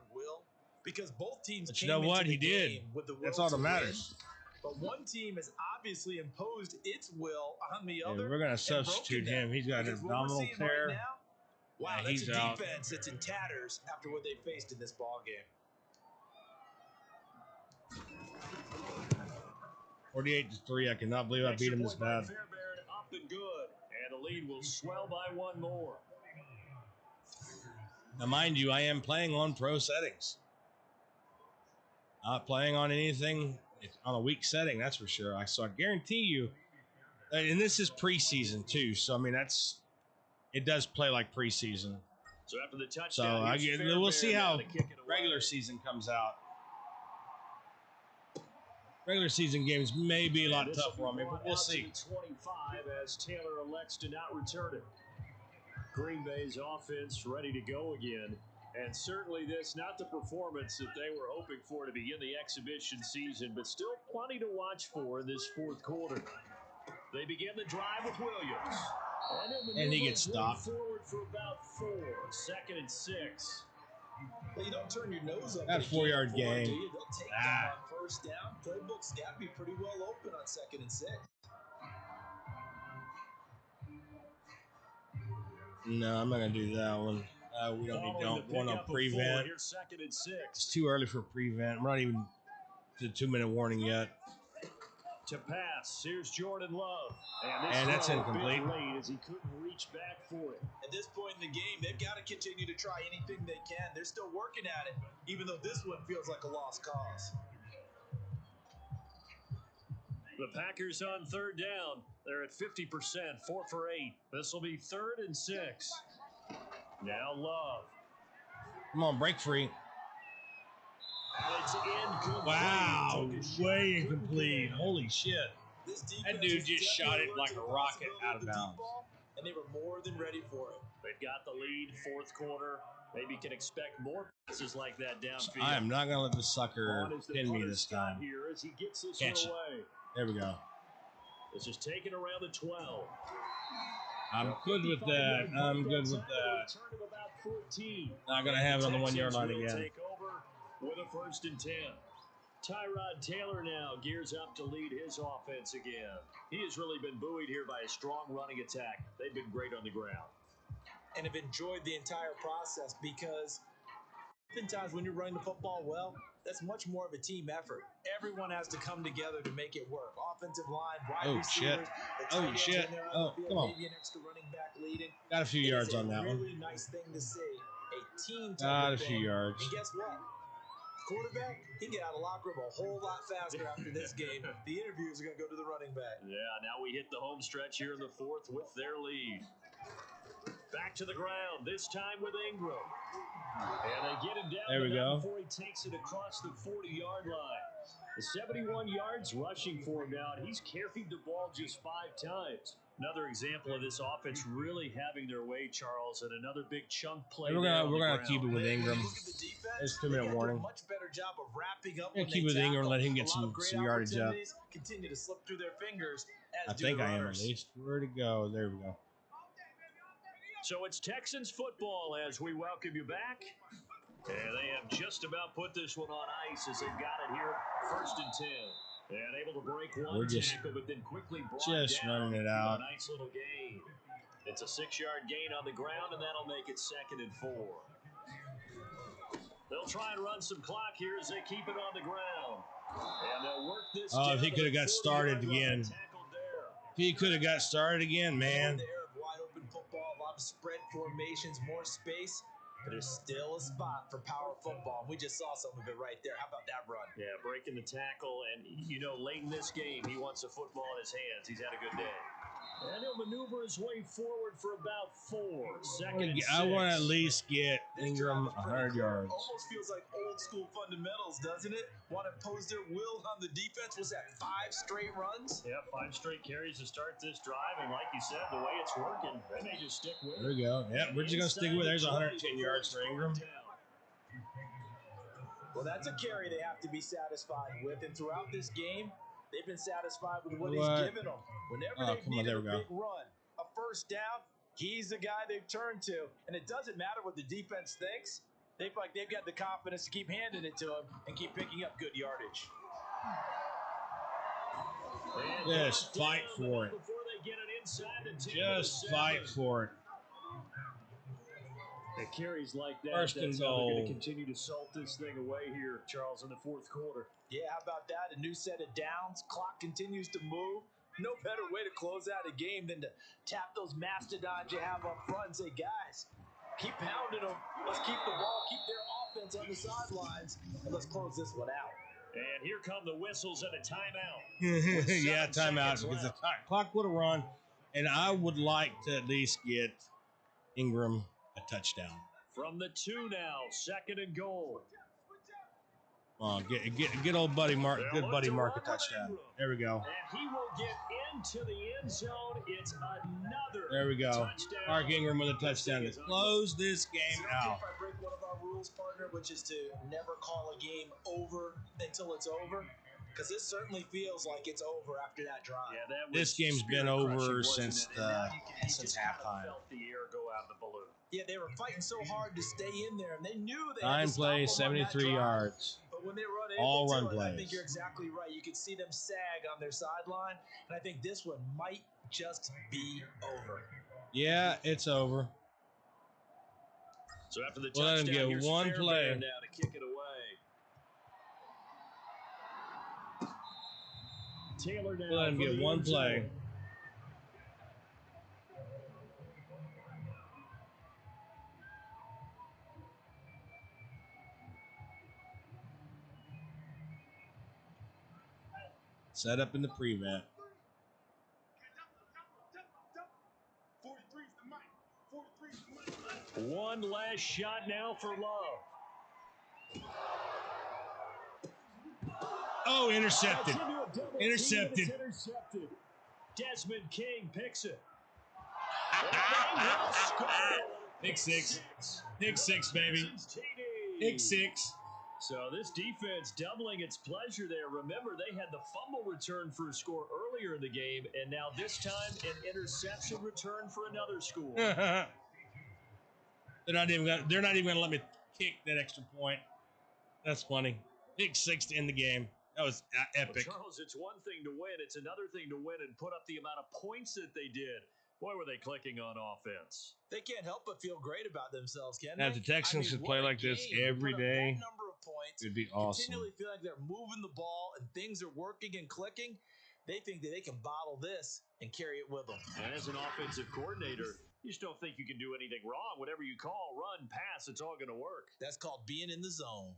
Because both teams. But you know what? He did. That's all that matters. But one team has obviously imposed its will on the other. We're going to substitute him. He's got an abdominal tear. Right now, wow, that's a defense that's in tatters after what they faced in this ball game. 48-3. I cannot believe I beat him this bad. Up and good, and the lead will swell by 1 more. Now, mind you, I am playing on pro settings. Not playing on anything on a weak setting, that's for sure. So I guarantee you, and this is preseason too. So I mean, it does play like preseason. So after the touchdown, we'll see how regular season comes out. Regular season games may be a lot tougher on me, but we'll see. 25 as Taylor elects to not return it. Green Bay's offense ready to go again. And certainly this, not the performance that they were hoping for to begin the exhibition season, but still plenty to watch for in this 4th quarter. They begin the drive with Williams. And he gets stopped. Forward for about 4, 2nd and 6. Well, you don't turn your nose up. That 4-yard gain. They'll take that on 1st down. Playbook's got to be pretty well open on 2nd and 6. No, I'm not going to do that one. We don't want to prevent. Here's 2nd and 6. It's too early for prevent. We're not even to the 2-minute warning yet. To pass, here's Jordan Love. And that's incomplete. Late as he couldn't reach back for it. At this point in the game, they've got to continue to try anything they can. They're still working at it, even though this one feels like a lost cause. The Packers on 3rd down. They're at 50%, 4 for 8. This will be 3rd and 6. Now Love. Come on, break free. It's incomplete. Wow, way incomplete. Holy shit. That dude just shot it like a rocket out of bounds. And they were more than ready for it. They've got the lead, fourth quarter. Maybe you can expect more passes like that downfield. I am not going to let the sucker pin me this time. Here as he gets this Catch it. away. There we go. This is taken around the 12. I'm good with that. I'm good with that. Not going to have it on the 1 yard line again. Take over with a 1st and 10. Tyrod Taylor now gears up to lead his offense again. He has really been buoyed here by a strong running attack. They've been great on the ground. And have enjoyed the entire process because oftentimes when you're running the football well, that's much more of a team effort. Everyone has to come together to make it work. Offensive line, wide receivers, the tight ends in there on the field, maybe an extra running back leading. Got a few yards on that one. Really nice thing to see. A team got a few yards. And guess what? Quarterback, he can get out of the locker room a whole lot faster after this game. The interviews are going to go to the running back. Yeah, now we hit the home stretch here in the 4th with their lead. Back to the ground, this time with Ingram. And they get him down there we go. Before he takes it across the 40-yard line. The 71 yards rushing for him now, and he's carried the ball just 5 times. Another example of this offense really having their way, Charles, and another big chunk play. We're gonna keep it with Ingram. It's 2-minute warning. Much better job of wrapping up. Keep it with Ingram, let him get some yardage up. Continue to slip through their fingers. I think I am at least. Where to go? There we go. So it's Texans football as we welcome you back. And they have just about put this one on ice as they've got it here. 1st and 10. And able to break one tackle, but then quickly brought down. Running it out. A nice little gain. It's a 6-yard gain on the ground, and that'll make it 2nd and 4. They'll try and run some clock here as they keep it on the ground. And they'll work this. Oh, if he could have got started again. If he could have got started again, man. Wide open football, a lot of spread formations, more space. But there's still a spot for power football. We just saw some of it right there. How about that run? Yeah, breaking the tackle. And, you know, late in this game, he wants the football in his hands. He's had a good day. And he'll maneuver his way forward for about 4. 2nd and 6. I want to at least get Ingram 100 yards. Almost feels like old school fundamentals, doesn't it? Want to impose their will on the defense. Was that 5 straight runs? Yeah, 5 straight carries to start this drive. And like you said, the way it's working, they may just stick with it. There we go. Yeah, we're just going to stick with it. There's 110 yards for Ingram. Well, that's a carry they have to be satisfied with. And throughout this game, they've been satisfied with what he's given them. Whenever they've needed a big run, a 1st down, he's the guy they've turned to. And it doesn't matter what the defense thinks. They feel like they've got the confidence to keep handing it to him and keep picking up good yardage. Just fight for it. Just fight for it. It carries like that. 1st and goal. They're going to continue to salt this thing away here, Charles, in the 4th quarter. Yeah, how about that? A new set of downs. Clock continues to move. No better way to close out a game than to tap those mastodons you have up front and say, guys, keep pounding them. Let's keep the ball, keep their offense on the sidelines, and let's close this one out. And here come the whistles and a timeout. Yeah, timeout because the clock would have run, and I would like to at least get Ingram a touchdown. From the 2 now, 2nd and goal. Get old buddy Mark, good buddy Mark a touchdown. There we go. And he will get into the end zone. It's another. There we go. Touchdown. Mark Ingram with a touchdown to close this game out. If I break one of our rules, partner, which is to never call a game over until it's over, because this certainly feels like it's over after that drive. Yeah, that this game's been over since halftime. Felt the air go out of the balloon. Yeah, they were fighting so hard to stay in there, and they knew they 9 plays, 73 yards. But when they run all run plays. plays. I think you're exactly right. You could see them sag on their sideline, and I think this one might just be over. Yeah, it's over. So after the we'll let him get one play. Now to kick it away. Taylor now. We'll let him get one play. Set up in the prevent. One last shot now for Love. Oh, intercepted. Intercepted. Intercepted. Desmond King picks it. Pick six. Pick six, baby. Pick six. So this defense doubling its pleasure there. Remember, they had the fumble return for a score earlier in the game, and now this time an interception return for another score. They're not even gonna let me kick that extra point. That's funny. Pick six to end the game. That was epic. Well, Charles, it's one thing to win. It's another thing to win and put up the amount of points that they did. Boy, were they clicking on offense. They can't help but feel great about themselves, can they? Now, if the Texans could play like this every day, number of points, it'd be awesome. Continually feel like they're moving the ball and things are working and clicking. They think that they can bottle this and carry it with them. And as an offensive coordinator, you just don't think you can do anything wrong. Whatever you call, run, pass, it's all going to work. That's called being in the zone.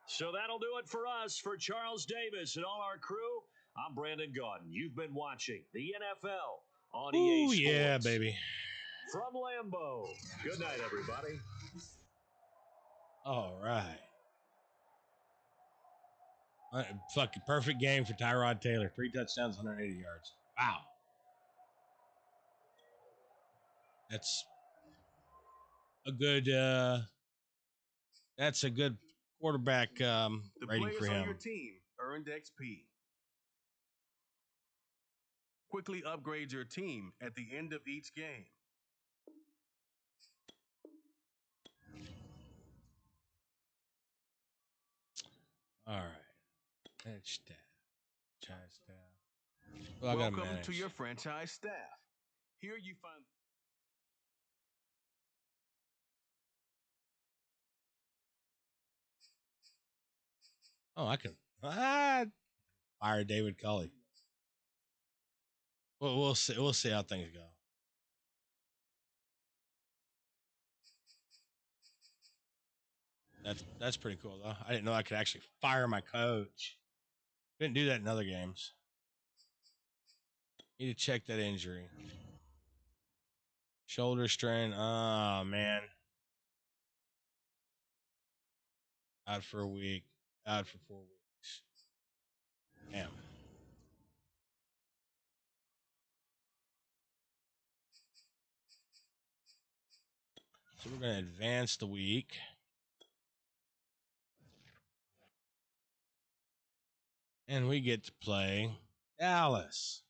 So that'll do it for us. For Charles Davis and all our crew, I'm Brandon Gaudin. You've been watching the NFL on EA Sports. Yeah, baby. From Lambeau. Good night, everybody. All right. Fucking perfect game for Tyrod Taylor. 3 touchdowns, 180 yards. Wow. That's a good quarterback rating for him. The players on your team earned XP. Quickly upgrade your team at the end of each game. All right. Manage staff. Franchise staff. Well, Welcome to your franchise staff. Here you find... Oh, I can fire David Culley. Well, we'll see. We'll see how things go. That's pretty cool, though. I didn't know I could actually fire my coach. Couldn't do that in other games. Need to check that injury. Shoulder strain. Oh, man. Out for a week. Out for 4 weeks. Damn. So we're going to advance the week. And we get to play Dallas.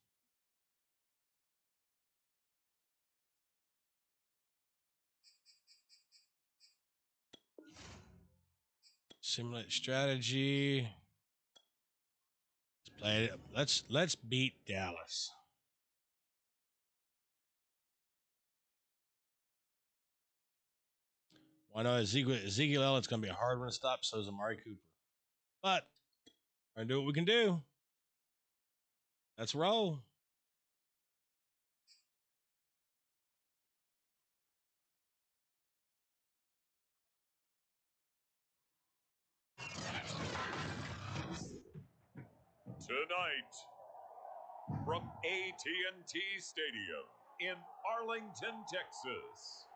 Simulate strategy. Let's play it. Let's beat Dallas. Well, I know Ezekiel Elliott's going to be a hard one to stop. So is Amari Cooper. But we're going to do what we can do. Let's roll. Tonight, from AT&T Stadium in Arlington, Texas,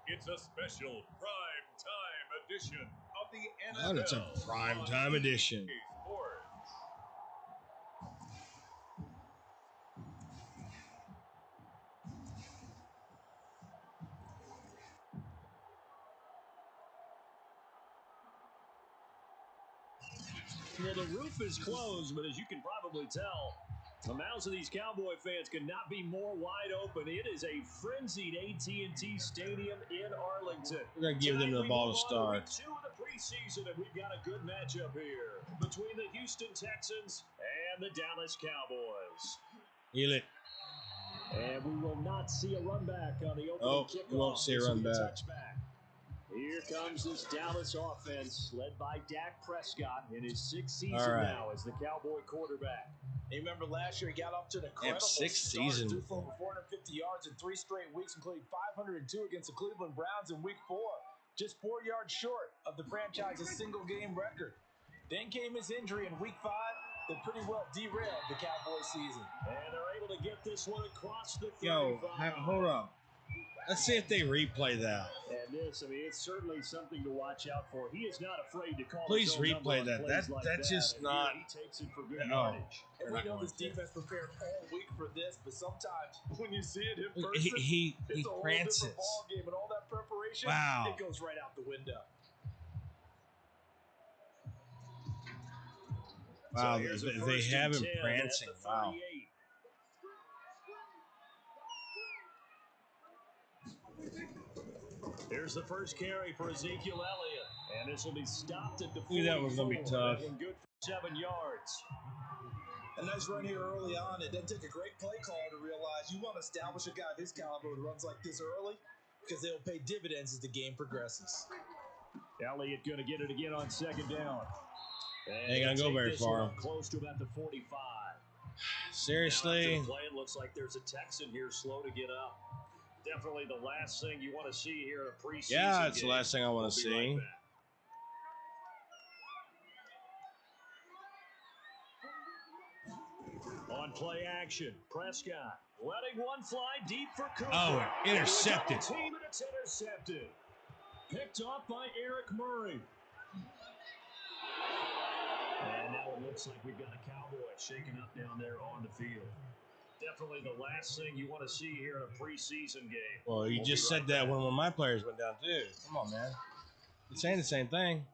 it's a special prime time edition of the NFL. Oh, it's a prime time edition. Sports. Well, the roof is closed, but as you can probably tell, the mouths of these Cowboy fans could not be more wide open. It is a frenzied AT&T Stadium in Arlington. We're going to give them the ball to start. Week 2 of the preseason, and we've got a good matchup here between the Houston Texans and the Dallas Cowboys. Heal it. And we will not see a run back on the opening kickoff. We won't see a run back. Touchback. Here comes this Dallas offense, led by Dak Prescott in his 6th season now as the Cowboy quarterback. You remember last year he got off to an incredible start, threw for over 450 yards in 3 straight weeks, including 502 against the Cleveland Browns in Week 4, just 4 yards short of the franchise's single-game record. Then came his injury in Week 5 that pretty well derailed the Cowboy season. And they're able to get this one across the 35. Yo, hold on. Let's see if they replay that. And this, I mean, it's certainly something to watch out for. He is not afraid to call. Please his own replay number on that. plays like That's that. just And not. he takes it for good No. yardage. And we know this defense prepared all week for this, but sometimes when you see it in person, He it's a whole prances. different ball game, and all that preparation, Wow. it goes right out the window. Wow, So here's a they first have and him 10 prancing. at the Wow. 38. Here's the first carry for Ezekiel Elliott, and this will be stopped at the 44. Knew that was gonna be tough. That one good for 7 yards. A nice run here early on. It doesn't take a great play call to realize you want to establish a guy of his caliber who runs like this early because they'll pay dividends as the game progresses. Elliott going to get it again on second down. And Ain't gonna go very far. Close to about the 45. Seriously? Now, play, it looks like there's a Texan here slow to get up. Definitely the last thing you want to see here in a preseason Yeah, it's game. the last thing I want to We'll be see. right back. On play action, Prescott letting one fly deep for Cooper. Oh, intercepted. Team, and it's intercepted. Picked off by Eric Murray. And now it looks like we've got a Cowboy shaking up down there on the field. Definitely the last thing you want to see here in a preseason game. Well, you just said that when one of my players went down too. Come on, man. You're saying the same thing.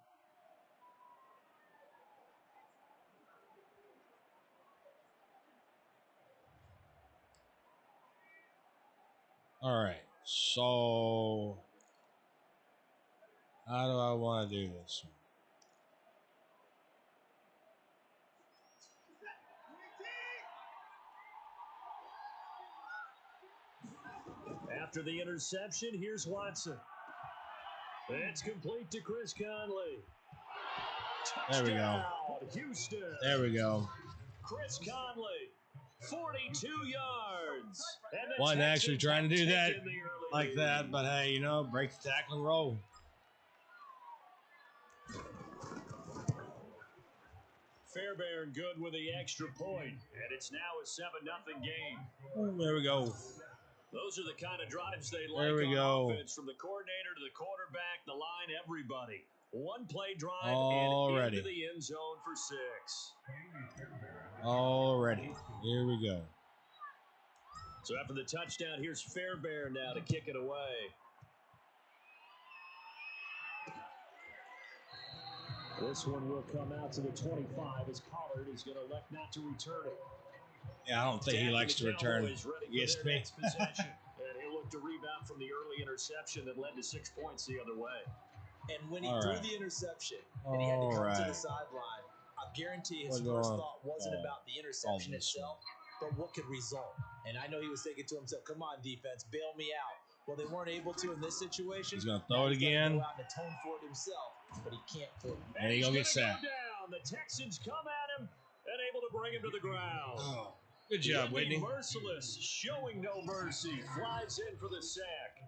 All right. So, how do I want to do this? After the interception, here's Watson. It's complete to Chris Conley. There we go. Houston. There we go. Chris Conley, 42 yards. Wasn't actually trying to do that like that, but hey, you know, break the tackle and roll. Fairbairn good with the extra point, and it's now a 7-0 game. Oh, there we go. Those are the kind of drives they like There we on go. offense, from the coordinator to the quarterback, the line, everybody. One play drive Already. and into the end zone for 6. Already. Here we go. So after the touchdown, here's Fairbairn now to kick it away. This one will come out to the 25 as Pollard is going to elect not to return it. Yeah, I don't think he likes to return against me. And he'll look to rebound from the early interception that led to 6 points the other way. And when he threw the interception and he had to come to the sideline, I guarantee his first thought wasn't about the interception itself, but what could result. And I know he was thinking to himself, come on, defense, bail me out. Well, they weren't able to in this situation. He's going to throw it again. Go out and atone for it himself, but he can't for it. And he's going to get sacked. The Texans come at him and able to bring him to the ground. Oh, good job, Whitney. Merciless, showing no mercy, flies in for the sack.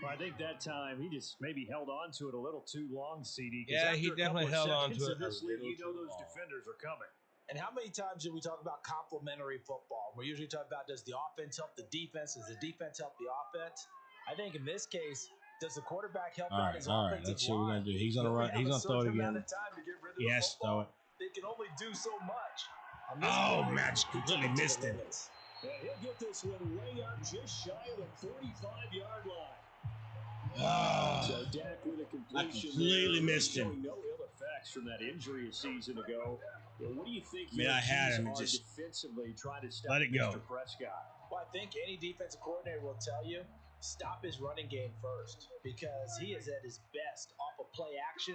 Well, I think that time he just maybe held on to it a little too long, CD. Yeah, he definitely held on to it. This league, you know those defenders are coming. And how many times do we talk about complementary football? We usually talk about, does the offense help the defense? Does the defense help the offense? I think in this case, does the quarterback help out his offensive line? All right, let's see what we're going to do. He's going to run. He's going to throw it again. He has to throw it. They can only do so much. Oh, man, just completely missed it. And he'll get this one way up just shy of the 45-yard line. So Dak with a completion. I completely missed him. No ill effects from that injury a season ago. What do you think? I had him just defensively trying to stop let it go. Mr. Prescott. Well, I think any defensive coordinator will tell you, stop his running game first, because he is at his best off of play action.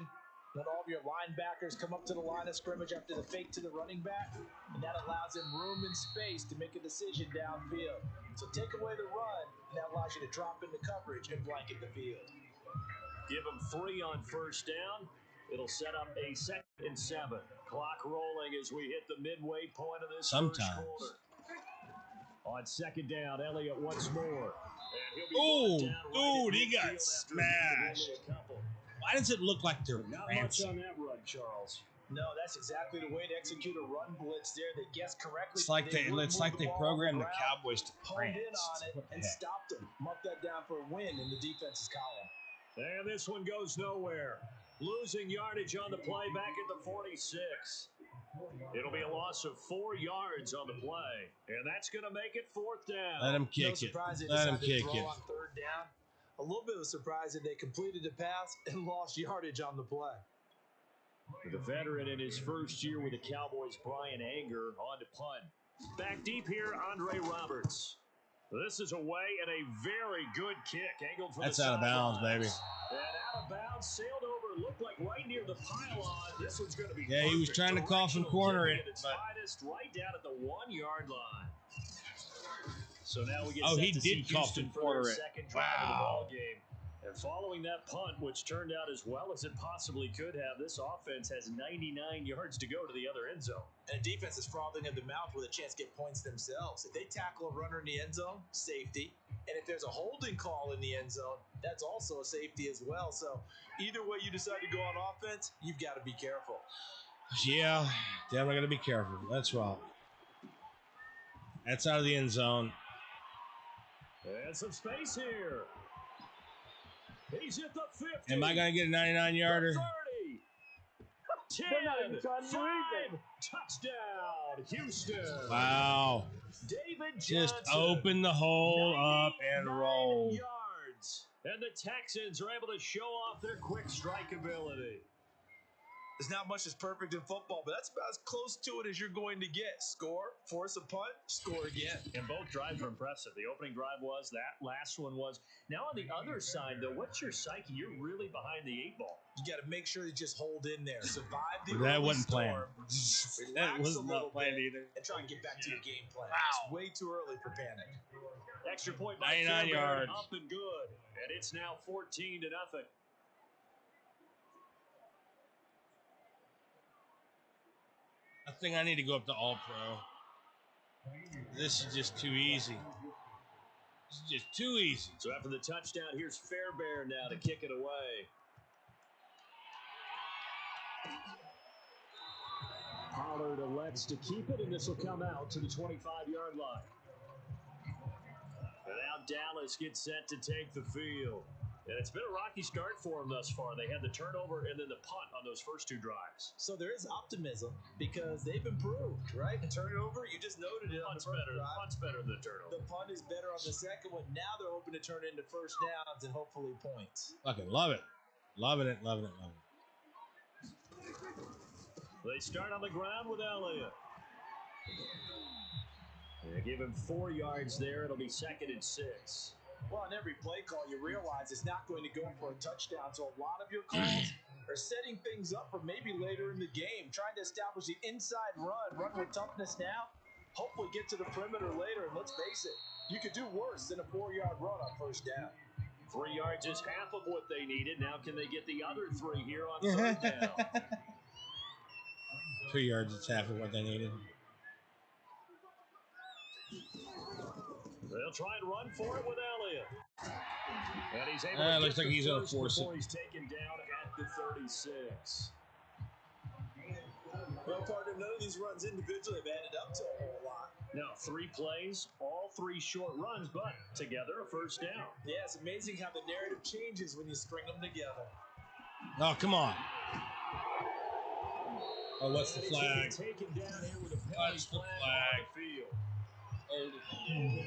When all of your linebackers come up to the line of scrimmage after the fake to the running back, and that allows him room and space to make a decision downfield. So take away the run, and that allows you to drop into coverage and blanket the field. Give him 3 on first down. It'll set up a 2nd and 7. Clock rolling as we hit the midway point of this first quarter. On 2nd down, Elliott once more. Oh, dude, he got smashed. Why does it look like they're not prancing? much on that run, Charles. No, that's exactly the way to execute a run blitz there. They guessed correctly. It's like they programmed the Cowboys to honed prance. in on it and stopped them. Mark that down for a win in the defense's column. And this one goes nowhere. Losing yardage on the play back at the 46. It'll be a loss of 4 yards on the play, and that's going to make it 4th down. Let him kick it. Let him kick it. On 3rd down. A little bit of a surprise that they completed the pass and lost yardage on the play. The veteran in his first year with the Cowboys, Brian Anger, on to punt. Back deep here, Andre Roberts. This is away and a very good kick. Angled from That's out of bounds, baby. And out of bounds, sailed over, looked like right near the pylon. This one's going to be he was trying to call from corner it. But right down at the 1-yard line. So now we get he to did see call Houston from corner it. Second drive of the ball game. And following that punt, which turned out as well as it possibly could have, this offense has 99 yards to go to the other end zone. And defense is frothing at the mouth with a chance to get points themselves. If they tackle a runner in the end zone, safety. And if there's a holding call in the end zone, that's also a safety as well. So either way you decide to go on offense, you've got to be careful. Yeah, definitely got to be careful. That's right. That's out of the end zone. And some space here. He's at the 50. Am I going to get a 99-yarder? 30. 10. 5. Touchdown, Houston. Wow. David Just Johnson, open the hole up and roll. Yards. And the Texans are able to show off their quick strike ability. There's not much that's perfect in football, but that's about as close to it as you're going to get. Score, force a punt, score again. And both drives were impressive. The opening drive was, that last one was. Now on the other side, though, what's your psyche? You're really behind the 8 ball. You got to make sure you just hold in there. Survive the That early wasn't planned. storm. That was not planned either. And try and get back to your game plan. Wow. It's way too early for panic. Extra point by 99 yards. Up and good. And it's now 14-0. I think I need to go up to All-Pro. This is just too easy. This is just too easy. So after the touchdown, here's Fairbairn now to kick it away. Pollard elects to keep it, and this will come out to the 25-yard line. And now Dallas gets set to take the field. And it's been a rocky start for them thus far. They had the turnover and then the punt on those first 2 drives. So there is optimism because they've improved, right? The turnover, you just noted it on the first drive. Punt's better than the turnover. The punt is better on the second one. Now they're hoping to turn it into first downs and hopefully points. Fucking love it. Loving it, loving it, loving it. They start on the ground with Elliott. They give him 4 yards there. It'll be 2nd and 6. Well, on every play call, you realize it's not going to go for a touchdown. So a lot of your calls are setting things up for maybe later in the game, trying to establish the inside run with toughness now, hopefully get to the perimeter later. And let's face it, you could do worse than a 4-yard run on first down. 3 yards is half of what they needed. Now can they get the other 3 here on 3rd down? 2 yards is half of what they needed. They'll try and run for it with Elliott. And he's able to looks like he's going to force it. He's taken down at the 36. Well, partner, none of these runs individually have added up to a whole lot. Now, 3 plays, all 3 short runs, but together a first down. Yeah, it's amazing how the narrative changes when you string them together. Oh, come on. Oh, what's the flag? Taken down here with a What's the flag? On the field.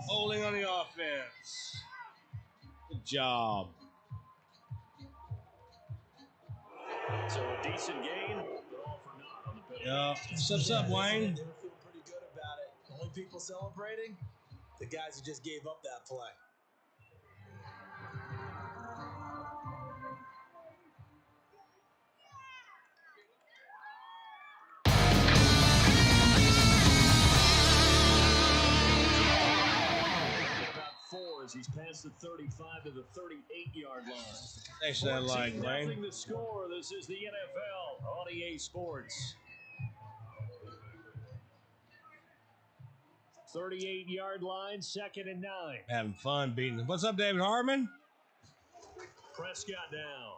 Holding on the offense. Good job. So a decent gain, but all for naught on the penalty. Yeah. What's up, Wayne? They were feeling pretty good about it. The only people celebrating, the guys who just gave up that play. As he's past the 35 to the 38-yard line. Thanks for that like, Wayne. Nothing to score. This is the NFL on EA Sports. 38-yard line, 2nd and 9. Having fun beating them. What's up, David Harmon? Prescott now.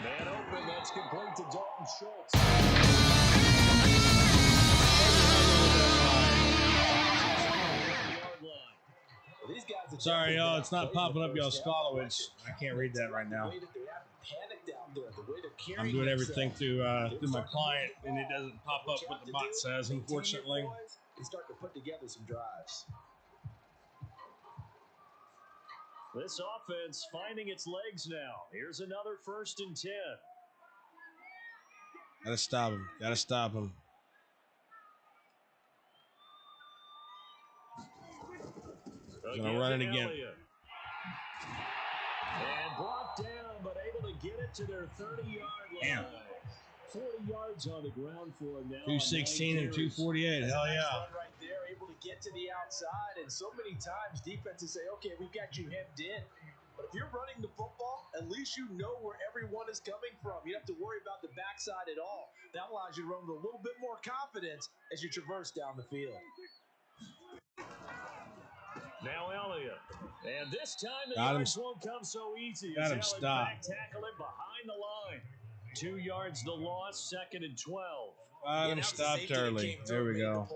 Man open, that's complete to Dalton Schultz. Sorry, y'all. It's not popping up y'all's followers. I can't read that right now. I'm doing everything through my client, and it doesn't pop up what the bot says, unfortunately. And start to put together some drives. This offense finding its legs now. Here's another 1st and 10. Gotta stop him. Gotta stop him. Gonna run it again. And brought down, but able to get it to their 30-yard line. Damn. 40 yards on the ground for him now. 216 and 248. Hell yeah. Right there, able to get to the outside. And so many times defenses say, okay, we've got you hemmed in. But if you're running the football, at least you know where everyone is coming from. You don't have to worry about the backside at all. That allows you to run with a little bit more confidence as you traverse down the field. Now Elliott. And this time the Got yards won't come so easy. Got him Back tackle him behind the line. 2 yards the loss, 2nd and 12. Got him stopped early. There we go.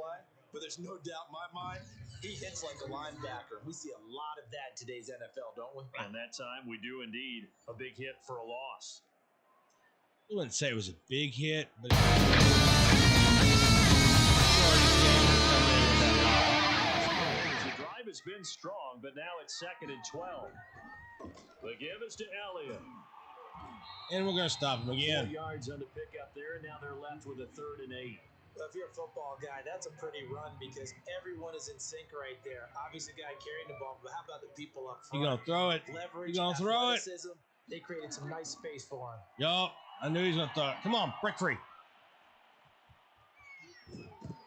But there's no doubt in my mind, he hits like a linebacker. We see a lot of that in today's NFL, don't we? And that time we do indeed a big hit for a loss. I wouldn't say it was a big hit, but the drive has been strong, but now it's 2nd and 12. The give is to Elliott. and we're gonna stop him again. 4 yards on the pickup there, and now they're left with a 3rd and 8. Well, if you're a football guy, that's a pretty run because everyone is in sync right there. Obviously, the guy carrying the ball, but how about the people up front? You gonna throw it? Leverage, you gonna throw it? They created some nice space for him. Yup, I knew he was gonna throw it. Come on, break free.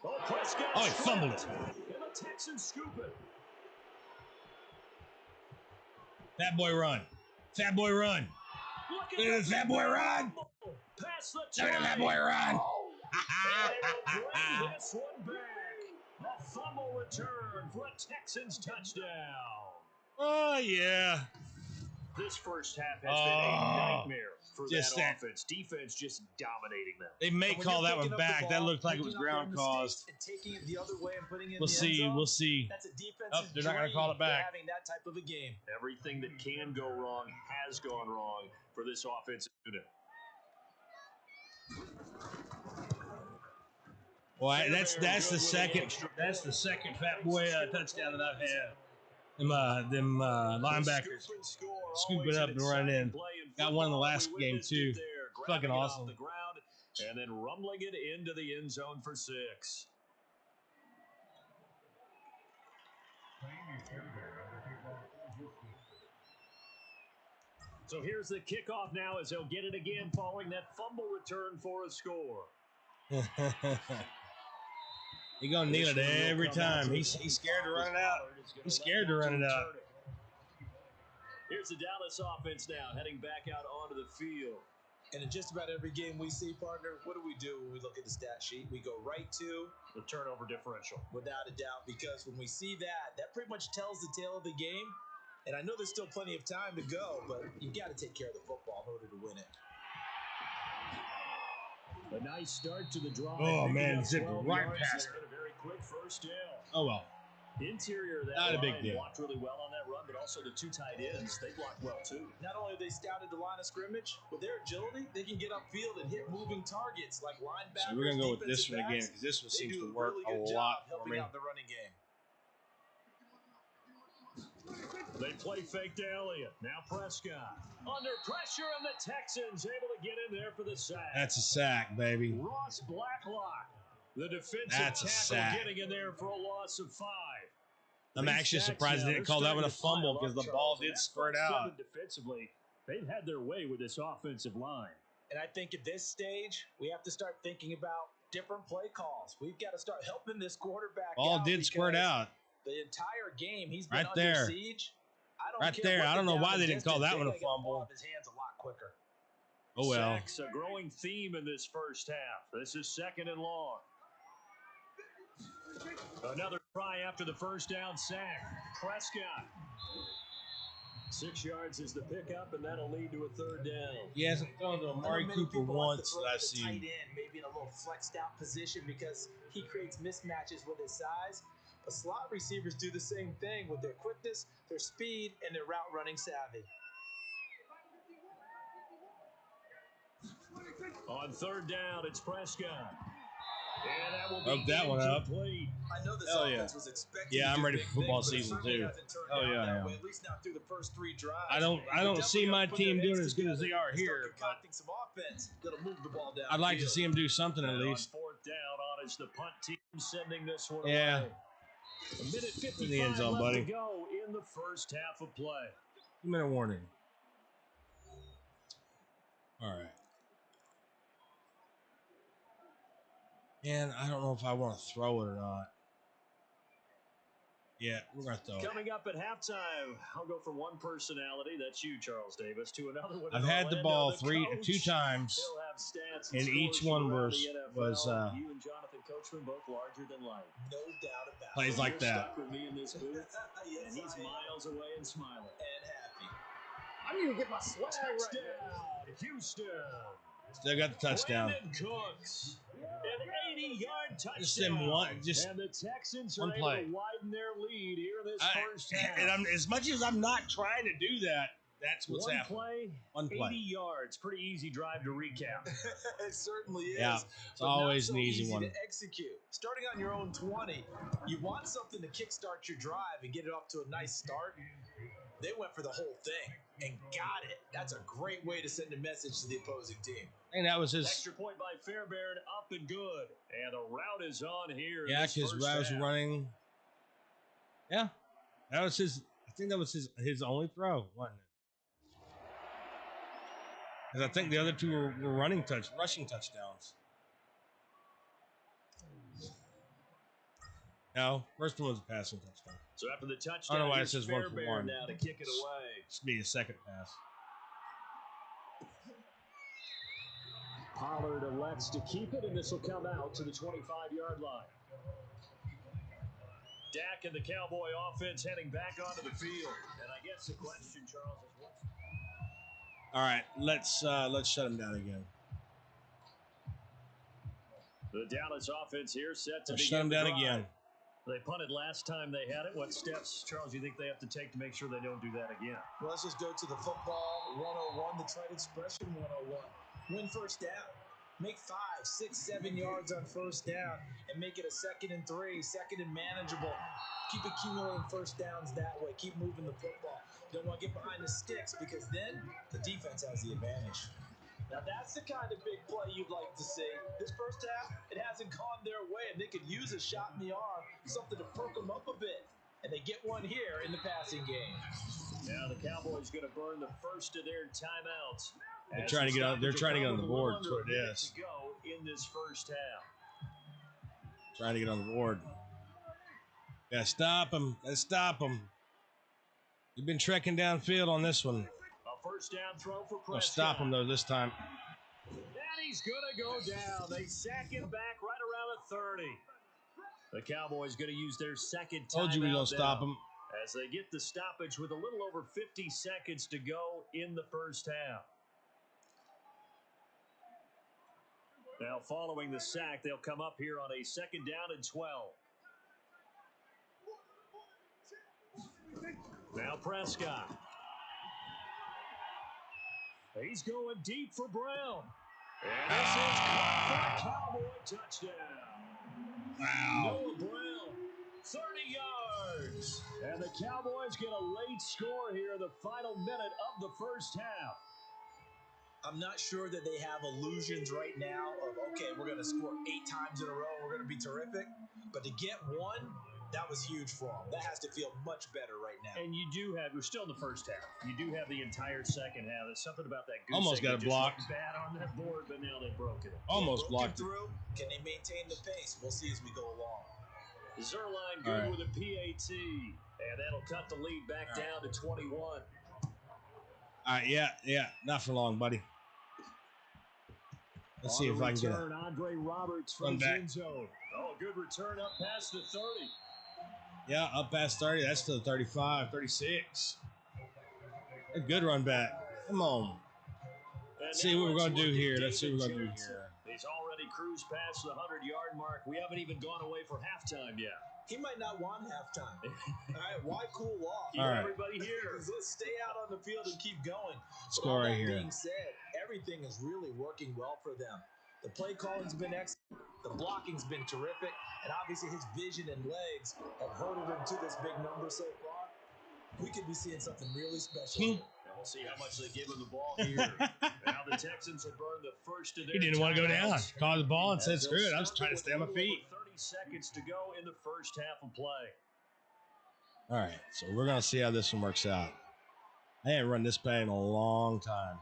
Oh, he fumbled it. And the Texans scoop it. Fat boy run. Fat boy run. Look at the fat boy run. Look at the fat boy run. Bring this one back. A fumble return for a Texans touchdown. Oh, yeah. This first half has been a nightmare for that offense. Defense just dominating them. They may call that one back. That looked like it was ground caused. Taking it the other way and putting it we'll see. Zone, we'll see. That's a defensive oh, they're not going to call it back. Having that type of a game. Everything that can go wrong has gone wrong for this offensive unit. Well, that's the second fat boy touchdown that I've had. Them linebackers scoop it up and run in. Got one in the last game too. Fucking awesome. And then rumbling it into the end zone for 6. So here's the kickoff now as they'll get it again following that fumble return for a score. He's going to kneel it every time. He's scared to run it out. He's scared to run it out. Here's the Dallas offense now heading back out onto the field. And in just about every game we see, partner, what do we do when we look at the stat sheet? We go right to the turnover differential. Without a doubt, because when we see that, that pretty much tells the tale of the game. And I know there's still plenty of time to go, but you've got to take care of the football in order to win it. A nice start to the drive. Oh, man, zipped right past it. A very quick first down. Oh, well. Interior of that not a big deal. Blocked really well on that run, but also the 2 tight ends, they blocked well too. Not only have they scouted the line of scrimmage, with their agility, they can get upfield and hit moving targets like linebackers. So we're going to go with this one again because this one seems to work a lot for me. Out the running game. They play fake to Elliott. Now Prescott. Under pressure, and the Texans able to get in there for the sack. That's a sack, baby. Ross Blacklock, the defensive tackle, getting in there for a loss of 5. I'm actually surprised they didn't call that one a fumble because the ball did squirt out. Defensively, they've had their way with this offensive line. And I think at this stage, we have to start thinking about different play calls. We've got to start helping this quarterback. Ball did squirt out. The entire game, he's been right under there. Siege. Right there. I don't know why they didn't call that one a fumble. His hands a lot quicker. Oh, well. Sacks, a growing theme in this first half. This is 2nd and long. Another try after the first down sack. Prescott 6 yards is the pickup, and that'll lead to a third down. He hasn't thrown to Amari Cooper once that I see. Tight end, maybe in a little flexed out position because he creates mismatches with his size. But slot receivers do the same thing with their quickness, their speed, and their route running savvy. On third down, it's Prescott. And that will Hook that one up. I know this Hell offense yeah. was expecting Yeah, to I'm do ready big for football things, season but it too. hasn't turned Oh out yeah, that I am. way, at least not through the first 3 drives. I don't see my team doing as good as they are here, but some offense that'll move the ball down. I'd like to see them do something at And least. on fourth down, on is the punt team sending this one Yeah. away. A minute 55 In the end zone, left buddy. to go in the first half of play. 2-minute warning. All right. And I don't know if I want to throw it or not. Yeah, we're going to throw it. Coming up at halftime, I'll go from one personality, that's you, Charles Davis, to another one. I've had the ball 2 times, He'll have stats and each scores one from around was the NFL. You and Jonathan Coachman both larger than life. No doubt about it. plays like You're that. stuck with me in this booth, Yes, and he's I am. miles away and smiling. And happy. I need to get my swag right. Touchdown, Houston. Still got the touchdown. Brandon Cooks, an 80-yard touchdown. Just them one, just and the Texans are one able play. to widen their lead here in this first half. And as much as I'm not trying to do that, that's what's one happening. play, One play. 80 yards. Pretty easy drive to recap. It certainly is. Yeah, it's but always not so an easy one. to execute. Starting on your own 20, you want something to kickstart your drive and get it off to a nice start. They went for the whole thing and got it. That's a great way to send a message to the opposing team. And that was his. Extra point by Fairbairn, up and good. And the route is on here. Yeah, because I was running. Yeah, that was his. I think that was his only throw, wasn't it? Because I think the other 2 were rushing touchdowns. No, first one was a passing touchdown. So after the touchdown, I don't know why it here's says 1 for Fairbairn 1. now to kick it away. This could be a second pass. Pollard elects to keep it, and this will come out to the 25-yard line. Dak and the Cowboy offense heading back onto the field. And I guess the question, Charles, is what's... All right, let's shut him down again. The Dallas offense here set to Let's begin shut him the down drive. again. They punted last time they had it. What steps, Charles, do you think they have to take to make sure they don't do that again? Well, let's just go to the football 101, the trite expression 101. Win first down. Make 5, 6, 7 yards on first down and make it a 2nd and 3, 2nd and manageable. Keep accumulating first downs that way. Keep moving the football. You don't want to get behind the sticks because then the defense has the advantage. Now that's the kind of big play you'd like to see. This first half, it hasn't gone their way, and they could use a shot in the arm, something to perk them up a bit. And they get one here in the passing game. Now the Cowboys going to burn the first of their timeouts. They're trying to get on. They're trying to get on the board. That's what it is. To go in this first half. Trying to get on the board. Gotta stop him. Gotta stop him. You've been trekking downfield on this one. A first down throw for Prescott. I'll stop him though this time. And he's gonna go down. They sack him back right around the 30. The Cowboys gonna use their second timeout. Told you we gonna stop him. As they get the stoppage with a little over 50 seconds to go in the first half. Now, following the sack, they'll come up here on a 2nd down and 12. Now Prescott. He's going deep for Brown. And this is caught for a Cowboy touchdown. Wow. Noah Brown, 30 yards. And the Cowboys get a late score here in the final minute of the first half. I'm not sure that they have illusions right now of, okay, we're going to score 8 times in a row. We're going to be terrific. But to get one, that was huge for them. That has to feel much better right now. And you do have, we're still in the first half. You do have the entire second half. There's something about that goose Almost got it blocked. Bad on that board, but now they broke it. Almost blocked it. Through. Can they maintain the pace? We'll see as we go along. Zerline good with a PAT. And that'll cut the lead back down to 21. All right, yeah. Not for long, buddy. Let's see if I can get it. Andre Roberts from the end zone. Oh, good return up past the 30. Yeah, up past 30. That's to the 35, 36. A good run back. Come on. Let's see what we're going to do here. Let's see what we're going to do here. He's already cruised past the 100-yard mark. We haven't even gone away for halftime yet. He might not want halftime. All right, why cool off? Keep everybody here. Let's stay out on the field and keep going. Score right here. Being said, everything is really working well for them. The play calling's been excellent. The blocking's been terrific. And obviously his vision and legs have herded him to this big number so far. We could be seeing something really special. And we'll see how much they give him the ball here. Now the Texans have burned the first of their. He didn't want to go down. Caught the ball and said, screw it. I was trying to stay on my feet. 30 seconds to go in the first half of play. All right, so we're going to see how this one works out. I ain't run this play in a long time.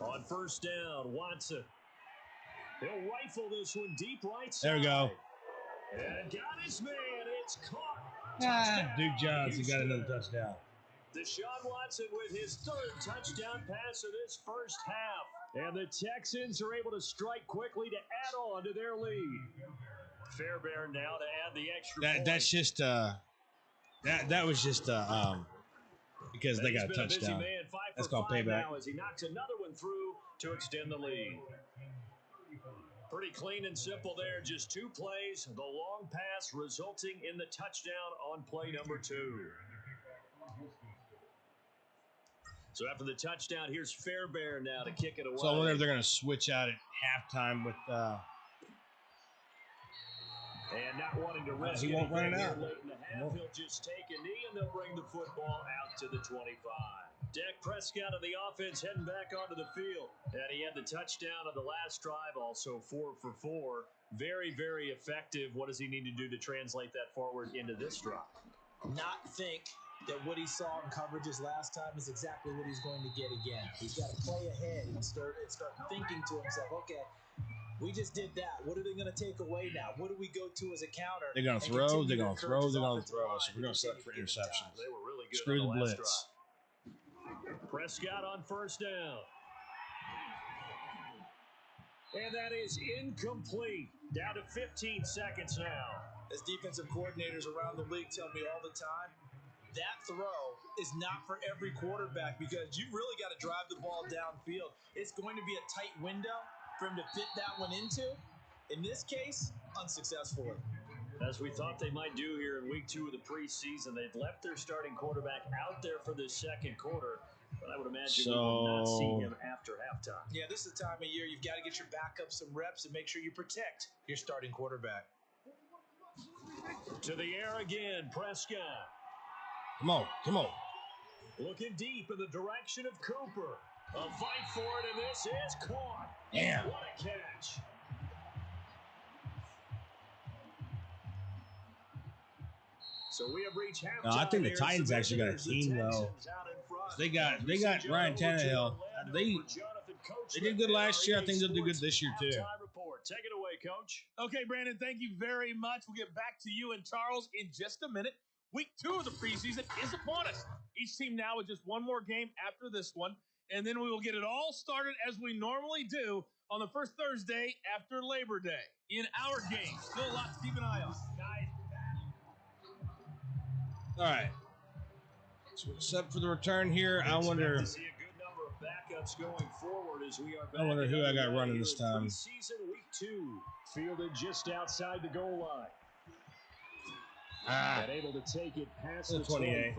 On first down, Watson. He'll rifle this one deep right side. There we go. And got his man. It's caught. Duke Johnson got another touchdown. Deshaun Watson with his third touchdown pass of this first half. And the Texans are able to strike quickly to add on to their lead. Fairbairn now to add the extra point. That's just that was just because they got a touchdown. That's called payback. Now as he knocks another one through to extend the lead. Pretty clean and simple there. Just 2 plays. The long pass resulting in the touchdown on play number 2. So after the touchdown, here's Fairbairn now to kick it away. So I wonder if they're going to switch out at halftime with. And not wanting to risk he won't run it out. Late in the half, he'll just take a knee and they'll bring the football out to the 25. Dak Prescott of the offense heading back onto the field. And he had the touchdown on the last drive, also 4 for 4. Very, very effective. What does he need to do to translate that forward into this drive? Not think that what he saw in coverages last time is exactly what he's going to get again. He's got to play ahead and start thinking to himself, okay, we just did that. What are they going to take away now? What do we go to as a counter? They're going to throw. They're going to throw. They're going to throw. So we're going to set for interceptions. They were really good. Screw the blitz. Drive. Prescott on first down. And that is incomplete. Down to 15 seconds now. As defensive coordinators around the league tell me all the time, that throw is not for every quarterback because you've really got to drive the ball downfield. It's going to be a tight window for him to fit that one into. In this case, unsuccessfully. As we thought they might do here in week 2 of the preseason, they've left their starting quarterback out there for this second quarter. But I would imagine we will not see him after halftime. Yeah, this is the time of year you've got to get your backup some reps and make sure you protect your starting quarterback. To the air again, Prescott. Come on, come on. Looking deep in the direction of Cooper. A fight for it, and this is caught. Damn. What a catch. So we have reached halftime. No, I think the Titans actually got a team though. They got Ryan Tannehill. They did good last year. I think they'll do good this year too. Take it away, Coach. Okay, Brandon, thank you very much. We'll get back to you and Charles in just a minute. Week 2 of the preseason is upon us. Each team now with just one more game after this one, and then we will get it all started as we normally do on the first Thursday after Labor Day in our game. Still a lot to keep an eye on. All right. So except for the return here, I wonder. See a good number of backups going forward as we are back. I wonder who I got running this time. Season week 2, fielded just outside the goal line. And able to take it past the 25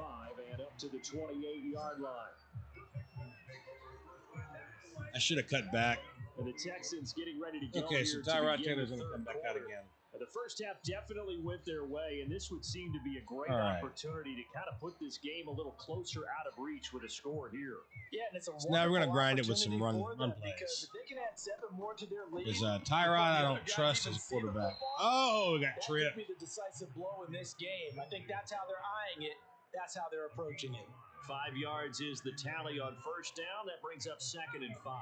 and up to the 28-yard line. I should have cut back. And the Texans getting ready to go. Okay, so Tyrod Taylor's going to come back out again. The first half definitely went their way, and this would seem to be a great opportunity to kind of put this game a little closer out of reach with a score here. Yeah, and it's a so now we're going to grind it with some run plays. Because if they can add 7 more to their lead, because Tyrod, I don't trust as a quarterback. Oh, we got tripped. That could be the decisive blow in this game. I think that's how they're eyeing it. That's how they're approaching it. 5 yards is the tally on first down. That brings up 2nd and 5.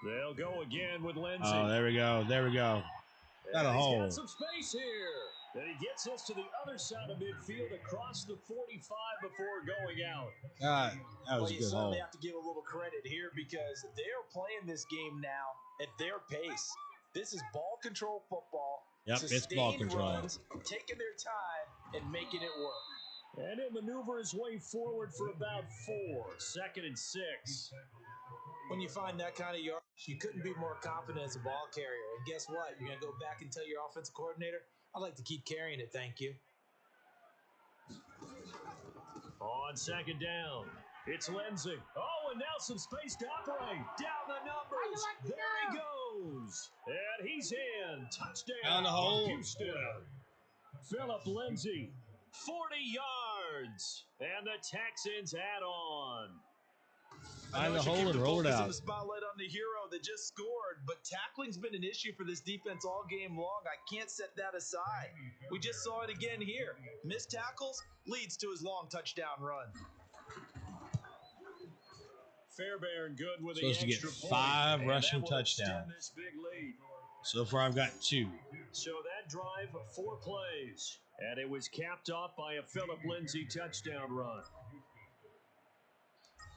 They'll go again with Lindsey. Oh, there we go. There we go. Got a hole. Got some space here. And he gets us to the other side of midfield across the 45 before going out. God, that was a you good certainly hole. have to give a little credit here because they are playing this game now at their pace. This is ball control football. Yep, it's ball control. Runs, taking their time and making it work. And he'll maneuver his way forward for about 4. 2nd and 6. When you find that kind of yardage, you couldn't be more confident as a ball carrier. And guess what? You're going to go back and tell your offensive coordinator, I'd like to keep carrying it, thank you. On 2nd down, it's Lindsay. Oh, and now some space to operate. Down the numbers. There he goes. And he's in. Touchdown. Down the hole. Houston. Philip Lindsay, 40 yards. And the Texans add on. Find the hole and roll it out. The spotlight on the hero that just scored, but tackling's been an issue for this defense all game long. I can't set that aside. We just saw it again here. Missed tackles leads to his long touchdown run. Fairbairn good with Supposed to get 5 rushing touchdowns. So far, I've got 2. So that drive, 4 plays, and it was capped off by a Philip Lindsay touchdown run.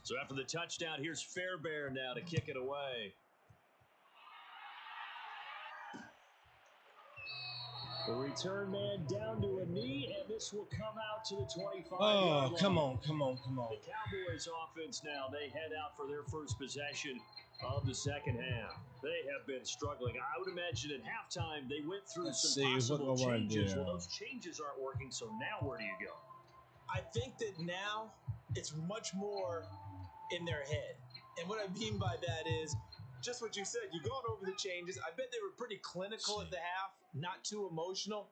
So after the touchdown, here's Fairbairn now to kick it away. The return man down to a knee, and this will come out to the 25-yard line. Oh, come on. The Cowboys offense now, they head out for their first possession of the second half. They have been struggling. I would imagine at halftime they went through some possible changes. Well, those changes aren't working, so now where do you go? I think that now it's much more in their head. And what I mean by that is just what you said. You've gone over the changes. I bet they were pretty clinical at the half, not too emotional.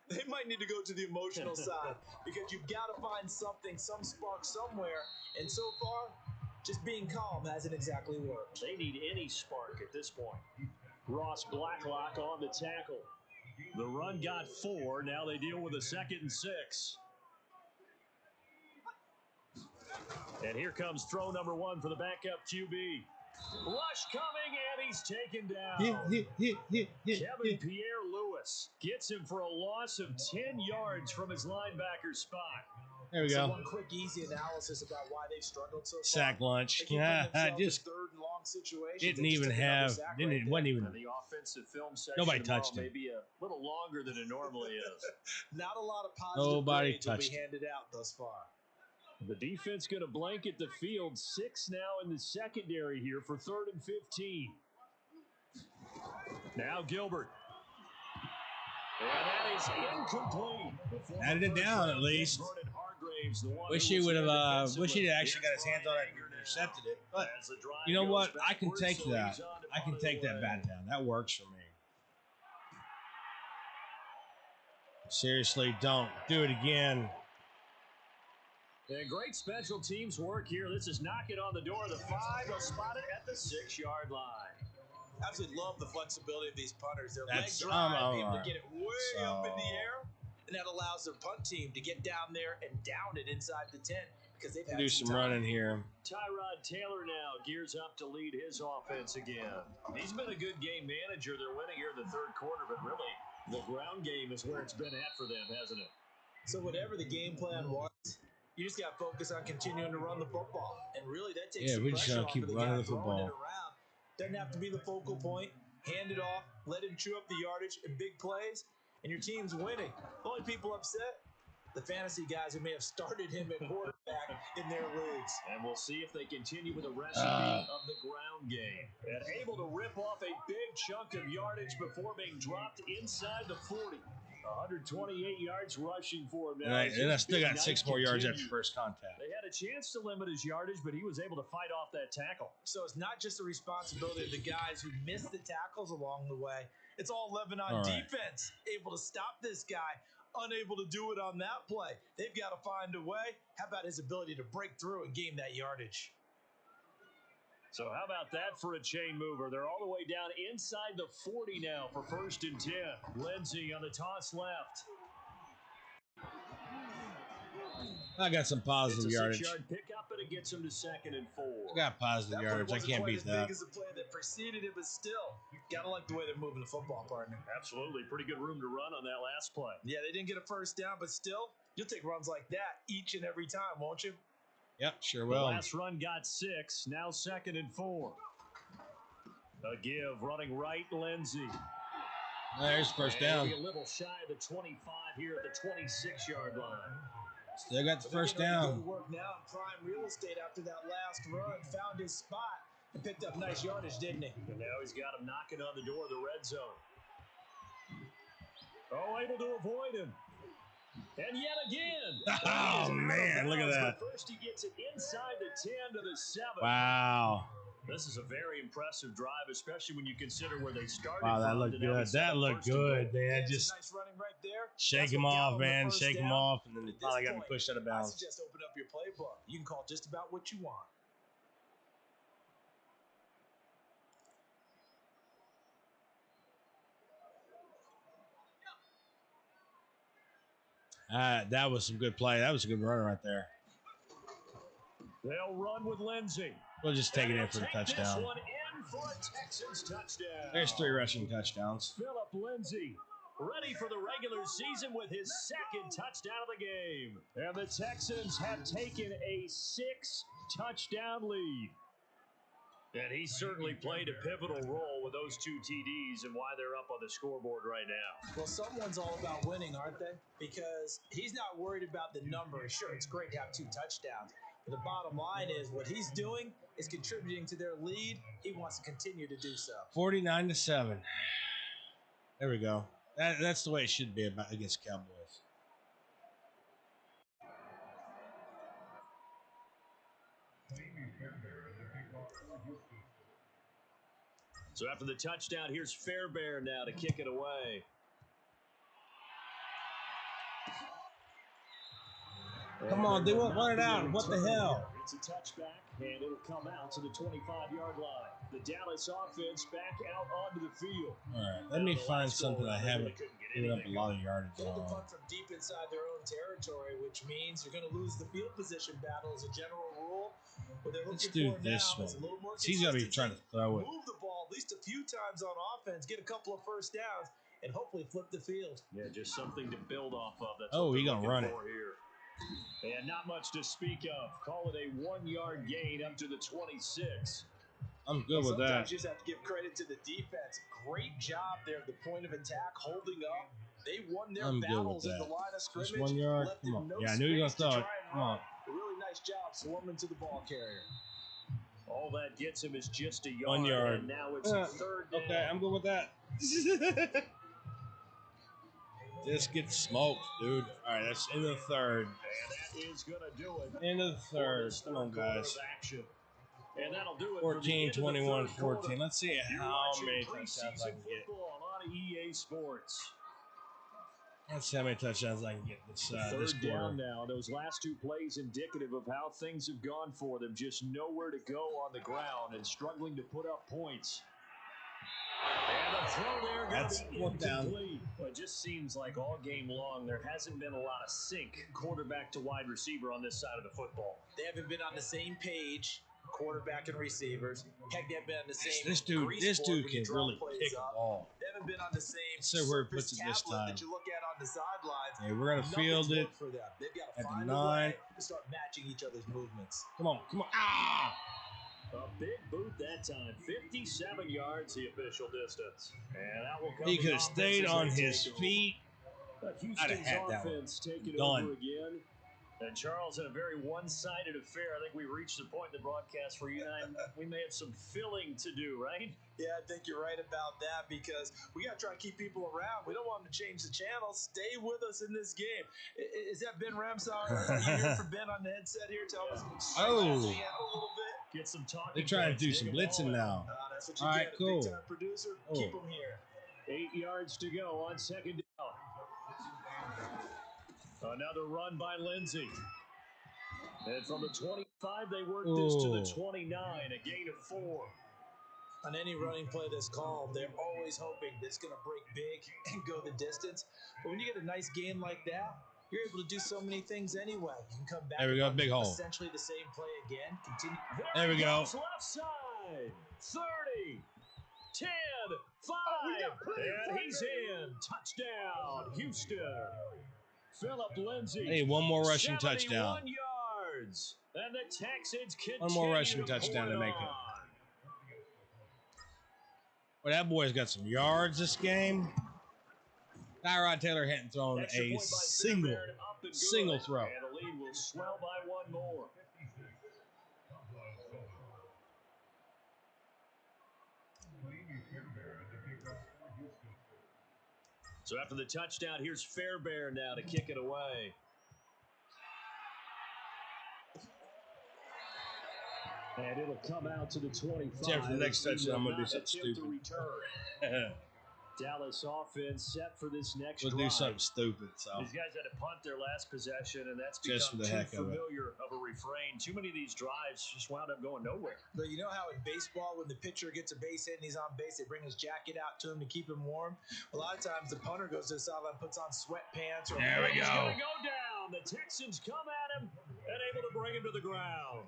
They might need to go to the emotional side because you've got to find something, some spark somewhere. And so far, just being calm hasn't exactly worked. They need any spark at this point. Ross Blacklock on the tackle. The run got 4. Now they deal with a 2nd and 6. And here comes throw number 1 for the backup QB. Rush coming, and he's taken down. Kevin Pierre-Louis gets him for a loss of 10 yards from his linebacker spot. There we go. One quick, easy analysis about why they've struggled so far. Sack lunch. Yeah, just third and long situations. didn't even have. It wasn't even. The offensive film section Nobody touched him. Maybe a little longer than it normally is. Not a lot of positive grades will be handed out thus far. The defense going to blanket the field. 6 now in the secondary here for 3rd and 15. Now Gilbert. And that is incomplete. Added it down at least. Wish he would have. Wish he'd actually got his hands on it and intercepted it. But you know what? I can take that. I can take that bat down. That works for me. Seriously, don't do it again. And great special teams work here. This is knocking on the door of the 5. They'll spot it at the 6-yard line. Absolutely love the flexibility of these punters. Their leg drive, able to get it way up in the air, and that allows their punt team to get down there and down it inside the 10 because they've had do some running here. Tyrod Taylor now gears up to lead his offense again. He's been a good game manager. They're winning here in the 3rd quarter, but really the ground game is where it's been at for them, hasn't it? So whatever the game plan was, you just got to focus on continuing to run the football. And really, that takes some pressure off of the guy throwing it around. Doesn't have to be the focal point. Hand it off. Let him chew up the yardage in big plays. And your team's winning. The only people upset, the fantasy guys who may have started him at quarterback in their leagues. And we'll see if they continue with the recipe of the ground game. And able to rip off a big chunk of yardage before being dropped inside the 40. 128 yards rushing for him. And I still got 6 more yards after first contact. They had a chance to limit his yardage, but he was able to fight off that tackle. So it's not just the responsibility of the guys who missed the tackles along the way. It's all Lebanon defense able to stop this guy, unable to do it on that play. They've got to find a way. How about his ability to break through and gain that yardage? So how about that for a chain mover? They're all the way down inside the 40 now for 1st and 10. Lindsay on the toss left. I got some positive yardage. It's a 6-yard pickup, and it gets him to 2nd and 4. I got positive yardage. I can't beat that. As a play that preceded it, but still, Gotta like the way they're moving the football, partner. Absolutely. Pretty good room to run on that last play. Yeah, they didn't get a first down, but still, you'll take runs like that each and every time, won't you? Yep, sure The will. last run got 6. Now 2nd and 4. A give running right, Lindsey. There's first down. A little shy of the 25 here at the 26-yard line. Still got the first down. Good work now in prime real estate after that last run. Found his spot and picked up nice yardage, didn't he? And now he's got him knocking on the door of the red zone. Oh, able to avoid him. And yet again. Oh, man, look at that. First he gets it inside the 10 to the 7. Wow. This is a very impressive drive, especially when you consider where they started. Wow, that looked good. That looked good, man. Just nice running right there. shake him off, man. Shake him off, and then they finally got him pushed out of bounds. I suggest open up your playbook. You can call just about what you want. That was some good play. That was a good run right there. They'll run with Lindsey. We'll just take it in for the touchdown. This one in for a Texans touchdown. There's 3 rushing touchdowns. Philip Lindsey, ready for the regular season with his 2nd touchdown of the game. And the Texans have taken a 6-touchdown lead. And he certainly played a pivotal role with those 2 TDs and why they're up on the scoreboard right now. Well, someone's all about winning, aren't they? Because he's not worried about the number. Sure, it's great to have 2 touchdowns. But the bottom line is what he's doing is contributing to their lead. He wants to continue to do so. 49-7. There we go. That's the way it should be against Cowboys. So after the touchdown, here's Fairbairn now to kick it away. Come on, they won't run it out. What the hell? It's a touchback, and it'll come out to the 25-yard line. The Dallas offense back out onto the field. All right, let me find something I haven't given up a lot of yardage They had to on. punt from deep inside their own territory, which means you're going to lose the field position battle as a general rule. What they're Let's looking do for this now one. is a little more He's got to be trying to throw it. Move the ball at least a few times on offense, get a couple of first downs, and hopefully flip the field. Yeah, just something to build off of. That's Oh, what he they're gonna looking run for here. And not much to speak of. Call it a 1-yard gain up to the 26. I'm good with Sometimes that. you just have to give credit to the defense. Great job there at the point of attack, holding up. They won their I'm good with battles at the that. line of scrimmage. Just 1 yard. left Come them on. no Yeah, I knew he was space gonna to throw it. try and Come on. run. A really nice job swarming to the ball carrier. All that gets him is just a yard. 1 yard. And now it's a 3rd down. Okay, I'm good with that. Just get smoked, dude. All right, that's in the 3rd. And that is going to do it. In the 3rd. For Come on, this third quarter guys. of action. And that'll do it. 14, 21, 14. Let's see You're how watching many touchdowns I preseason can get. football on EA Sports. Let's see how many touchdowns I can get this this 3rd quarter. down now. Those last 2 plays indicative of how things have gone for them. Just nowhere to go on the ground and struggling to put up points. And the throw there That's going to be 4th down. incomplete. Well, it just seems like all game long there hasn't been a lot of sync quarterback to wide receiver on this side of the football. They haven't been on the same page, quarterback and receivers. Heck, they've been on the same. This dude grease board when can you draw really plays kick a up. ball. They haven't been on the same Let's see where he surface puts it this tablet time. that you look at on the sidelines. Yeah, we're gonna Nothing's field it worked for them. They've got to at the find 9. a way to start matching each other's movements. Come on, come on. Ah! A big boot that time. 57 yards the official distance. And that will come. He the could have offense stayed as on they his take over. feet. But I'd have Houston's had that one. offense taking Done. over again. And Charles, in a very one-sided affair, I think we reached the point in the broadcast where you and I, we may have some filling to do, right? Yeah, I think you're right about that because we got to try to keep people around. We don't want them to change the channel. Stay with us in this game. Is that Ben Ramsar? Are you hearing from Ben on the headset here? Tell us. Oh. A little bit. Get some talking. They're trying to do points, some dig 'em blitzing all now. That's what you All get. right, cool. Big time producer. Oh. Keep them here. 8 yards to go on 2nd down. Another run by Lindsey. And from the 25, they work this to the 29, a gain of 4. On any running play that's called, they're always hoping that it's going to break big and go the distance. But when you get a nice gain like that, you're able to do so many things anyway. You can come back. There we go, and big run hole. Essentially the same play again. Continue. There we go. Left side, 30. 10, 5, and he's in. Touchdown, Houston. Philip Lindsay. I need one more rushing touchdown. 71 yards. And the Texans continue One more rushing touchdown to make it. Well, that boy's got some yards this game. Tyrod Taylor hadn't thrown a single throw. And the lead will swell by one more. So after the touchdown, here's Fairbairn now to kick it away. And it'll come out to the 25. Except for the next touchdown, I'm going to do something stupid. Dallas offense set for this next We'll drive. do something stupid. So These guys had to punt their last possession, and that's just for become the too heck of it. familiar of a refrain. Too many of these drives just wound up going nowhere. But you know how in baseball, when the pitcher gets a base hit and he's on base, they bring his jacket out to him to keep him warm? A lot of times the punter goes to the sideline, puts on sweatpants. Or There we He's go. going to go down. The Texans come at him and able to bring him to the ground.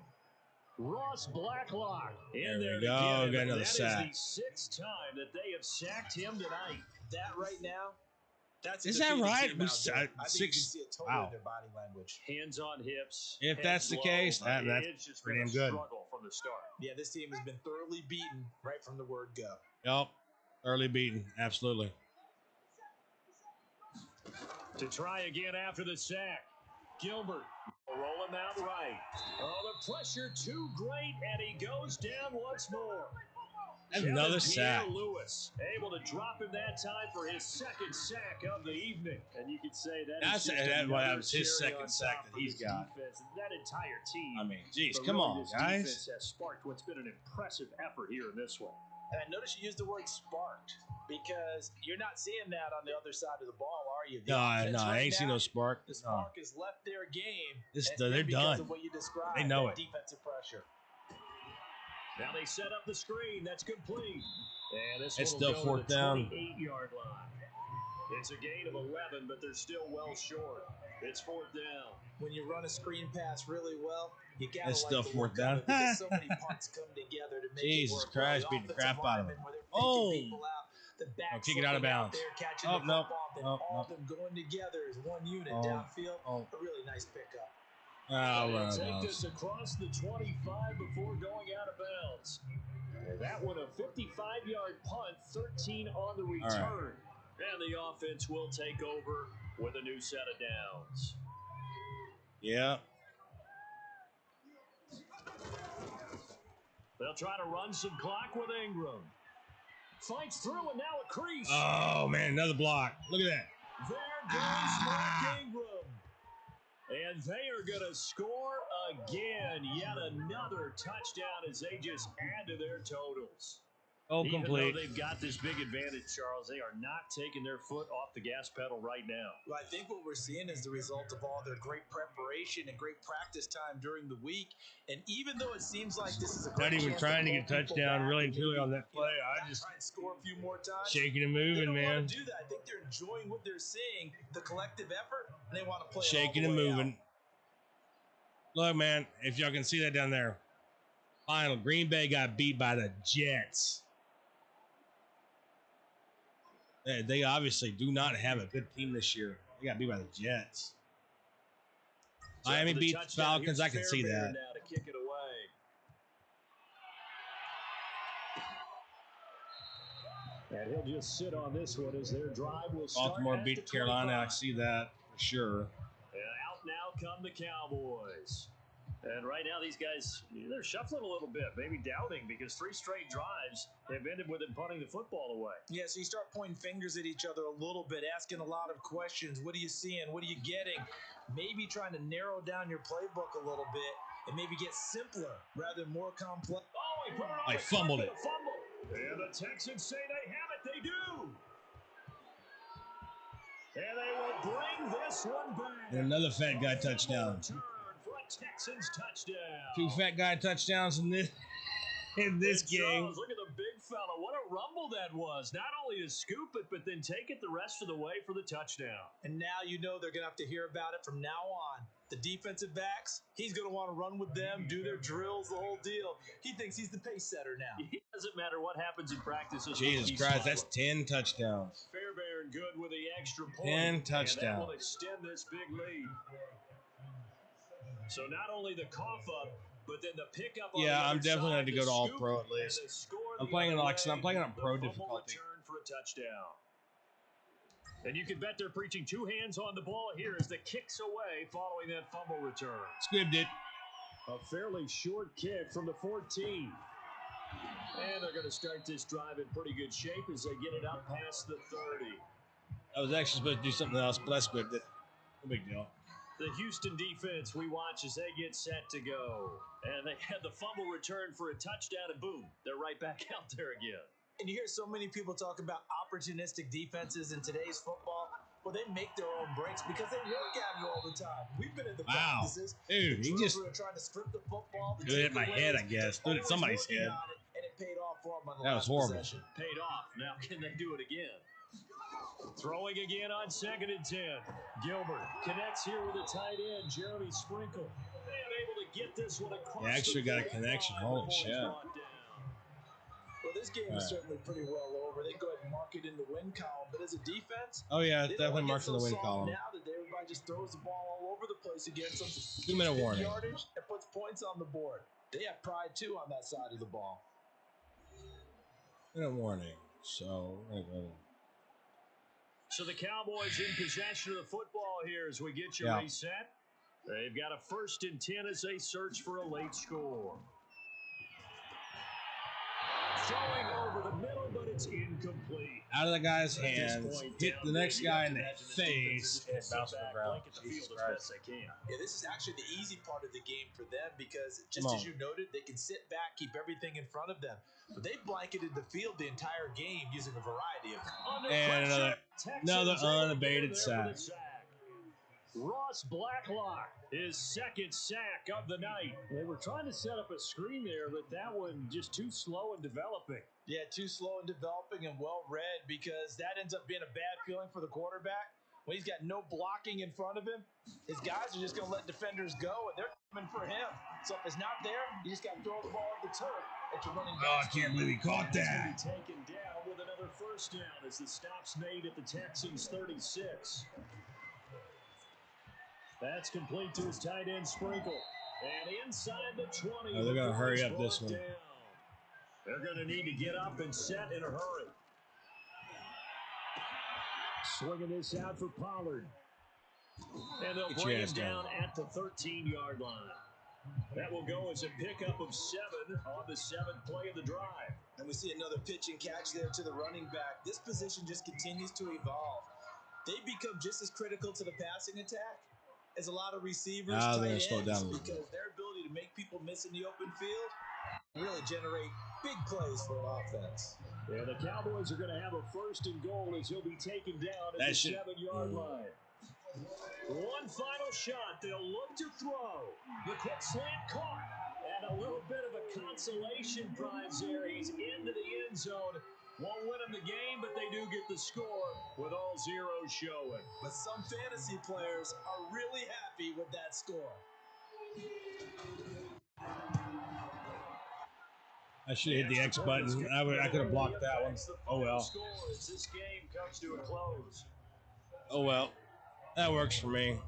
Ross Blacklock in There there we go. to get Got him. another That sack. is the 6th time that they have sacked him tonight. That right now, that's Is that right? I think you can Six. see it totally Wow. in their body language. Hands on hips. If heads that's the low. case, that's It's just pretty been a damn good. struggle from the start. Yeah, this team has been thoroughly beaten right from the word go. Yep. Early beaten. Absolutely. To try again after the sack. Gilbert roll him out right. Oh, the pressure too great, and he goes down once more. Another Kevin sack. Pierre-Louis able to drop him that time for his 2nd sack of the evening. And you could say that was his second sack that he's got. Defense. That entire team. I mean, geez, but come really on, this guys. defense has sparked what's been an impressive effort here in this one. And I noticed you used the word sparked because you're not seeing that on the other side of the ball, are you? The offense No, I right ain't seen now, no spark. The No. spark has left their game. This- and it's they're been because done. of what you described. They know that it. Defensive pressure. Now they set up the screen. That's complete. And this It's one still will go fourth to the down. 28-yard line. It's a gain of 11, but they're still well short. It's 4th down. When you run a screen pass really well, you gotta It's like still the fourth look of down. it because so many parts come together to make Jesus it work. Christ, well. beat the offensive crap out of linemen, him. where they're Oh. picking people out, the back Oh, kick it out of slipping bounds. there, catching Oh, the no. football, then Oh, all no. of them going together as one unit Oh. downfield. Oh. A really nice pickup. Oh, They'll right, take bounds. this across the 25 before going out of bounds. And that one, a 55-yard punt, 13 on the return. And the offense will take over with a new set of downs. Yeah. They'll try to run some clock with Ingram. Fights through, and now a crease. Oh, man, another block. Look at that. There goes Mark Ingram. And they are going to score again. Yet another touchdown as they just add to their totals. Oh, Even complete. though they've got this big advantage, Charles, they are not taking their foot off the gas pedal right now. Well, I think what we're seeing is the result of all their great preparation and great practice time during the week. And even though it seems like this is a great Not even chance trying to blow get a people touchdown, back really and and truly maybe, on that you know, play. I not just try and score a few more times. shaking and They moving, don't man. want to do that. I think they're enjoying what they're seeing, the collective effort, and they want to play Shaking it all and the way moving. Look, man, if y'all can see that down there. Final, Green Bay got beat by the Jets. They obviously do not have a good team this year. They got beat by the Jets. So Miami after the beat the touchdown, Falcons. I here's can see Fairbairn that. now to kick it away. And he'll just sit on this one as their drive will start. Baltimore at beat the Carolina. I 25. see that for sure. And out now come the Cowboys. And right now, these guys, they're shuffling a little bit, maybe doubting, because 3 straight drives have ended with them punting the football away. Yeah, so you start pointing fingers at each other a little bit, asking a lot of questions. What are you seeing? What are you getting? Maybe trying to narrow down your playbook a little bit and maybe get simpler rather than more complex. Oh, he put it on I the fumbled carpet, it. a fumble. And the Texans say they have it. They do. And they will bring this one back. And another fat guy touchdown. Return for a Texans touchdown. 2 fat guy touchdowns in this And game. Charles, look at the big fella. What a rumble that was. Not only to scoop it, but then take it the rest of the way for the touchdown. And now you know they're going to have to hear about it from now on. The defensive backs, he's going to want to run with them, do their drills, the whole deal. He thinks he's the pace setter now. It doesn't matter what happens in practice. Jesus Christ, that's 10 touchdowns. Fairbairn good with the extra point. 10 touchdowns. And that will extend this big lead. So not only the cough up, but then the pickup. Yeah, I'm definitely going to go to all pro at least. I'm playing on pro difficulty. Return for a touchdown. And you can bet they're preaching two hands on the ball here as the kick's away following that fumble return. Squibbed it. A fairly short kick from the 14. And they're going to start this drive in pretty good shape as they get it up past the 30. I was actually supposed to do something else, but I squibbed it. No big deal. The Houston defense we watch as they get set to go. And they had the fumble return for a touchdown, and boom, they're right back out there again. And you hear so many people talk about opportunistic defenses in today's football. Well, they make their own breaks because they work at it all the time. We've been in the practices. Dude, he just trying to strip the football. It hit my head, I guess. Threw it at somebody's head. And it paid off for them on the That was horrible. possession. Paid off. Now can they do it again? Throwing again on 2nd and 10. Gilbert connects here with a tight end, Jeremy Sprinkle. And able to get this one across. He actually got a connection. Holy shit. Well, this game is certainly pretty well over. They go ahead and mark it in the win column, but as a defense, oh yeah, it's definitely marked in the win column. Now that everybody just throws the ball all over the place against them. 2-minute warning. Yardage and puts points on the board. They have pride too on that side of the ball. 2-minute warning. So the Cowboys in possession of the football here as we get you reset. They've got a 1st and 10 as they search for a late score. Throwing over the middle, but it's incomplete. Out of the guy's hands, hit the next guy in the face, and bounce on the ground. Jesus Christ. Yeah, this is actually the easy part of the game for them because, just as you noted, they can sit back, keep everything in front of them. But they blanketed the field the entire game using a variety of. And another unabated sack. Ross Blacklock, his 2nd sack of the night. They were trying to set up a screen there, but that one just too slow in developing. Yeah, too slow in developing and well read because that ends up being a bad feeling for the quarterback. When he's got no blocking in front of him, his guys are just going to let defenders go, and they're coming for him. So if it's not there, you just got to throw the ball at the turf at your running back. Oh, I can't believe he caught that. Taken down with another 1st down as the stop's made at the Texans' 36. That's complete to his tight end, Sprinkle. And inside the 20. Oh, they're going to hurry up this one. Down. They're going to need to get up and set in a hurry. Swinging this out for Pollard. And they'll bring him down at the 13-yard line. That will go as a pickup of 7 on the 7th play of the drive. And we see another pitch and catch there to the running back. This position just continues to evolve. They become just as critical to the passing attack as a lot of receivers, tight ends, because their ability to make people miss in the open field really generate big plays for an offense. Yeah, the Cowboys are going to have a 1st and goal as he'll be taken down at the 7-yard line. One final shot. They'll look to throw. The quick slant caught. And a little bit of a consolation prize there. He's into the end zone. Won't win them the game, but they do get the score with all zeros showing. But some fantasy players are really happy with that score. I should have hit the X button. I could have blocked that one. Oh well. This game comes to a close. Oh well. That works for me.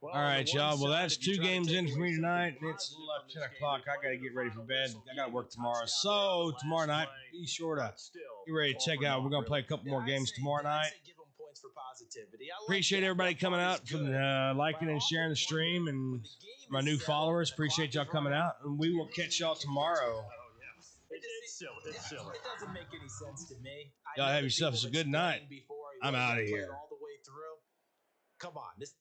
All right, y'all. Well, that's 2 games in for me tonight. It's 10 o'clock. I got to get ready for bed. I got to work tomorrow. So, tomorrow night, be sure to get ready to check out. We're going to play a couple more games tomorrow night. Appreciate everybody coming out, for liking and sharing the stream, and my new followers. Appreciate y'all coming out, and we will catch y'all tomorrow. It's silly. It's silly. It doesn't make any sense to me. Y'all have yourselves a good night. I'm out of here. All the way through. Come on, this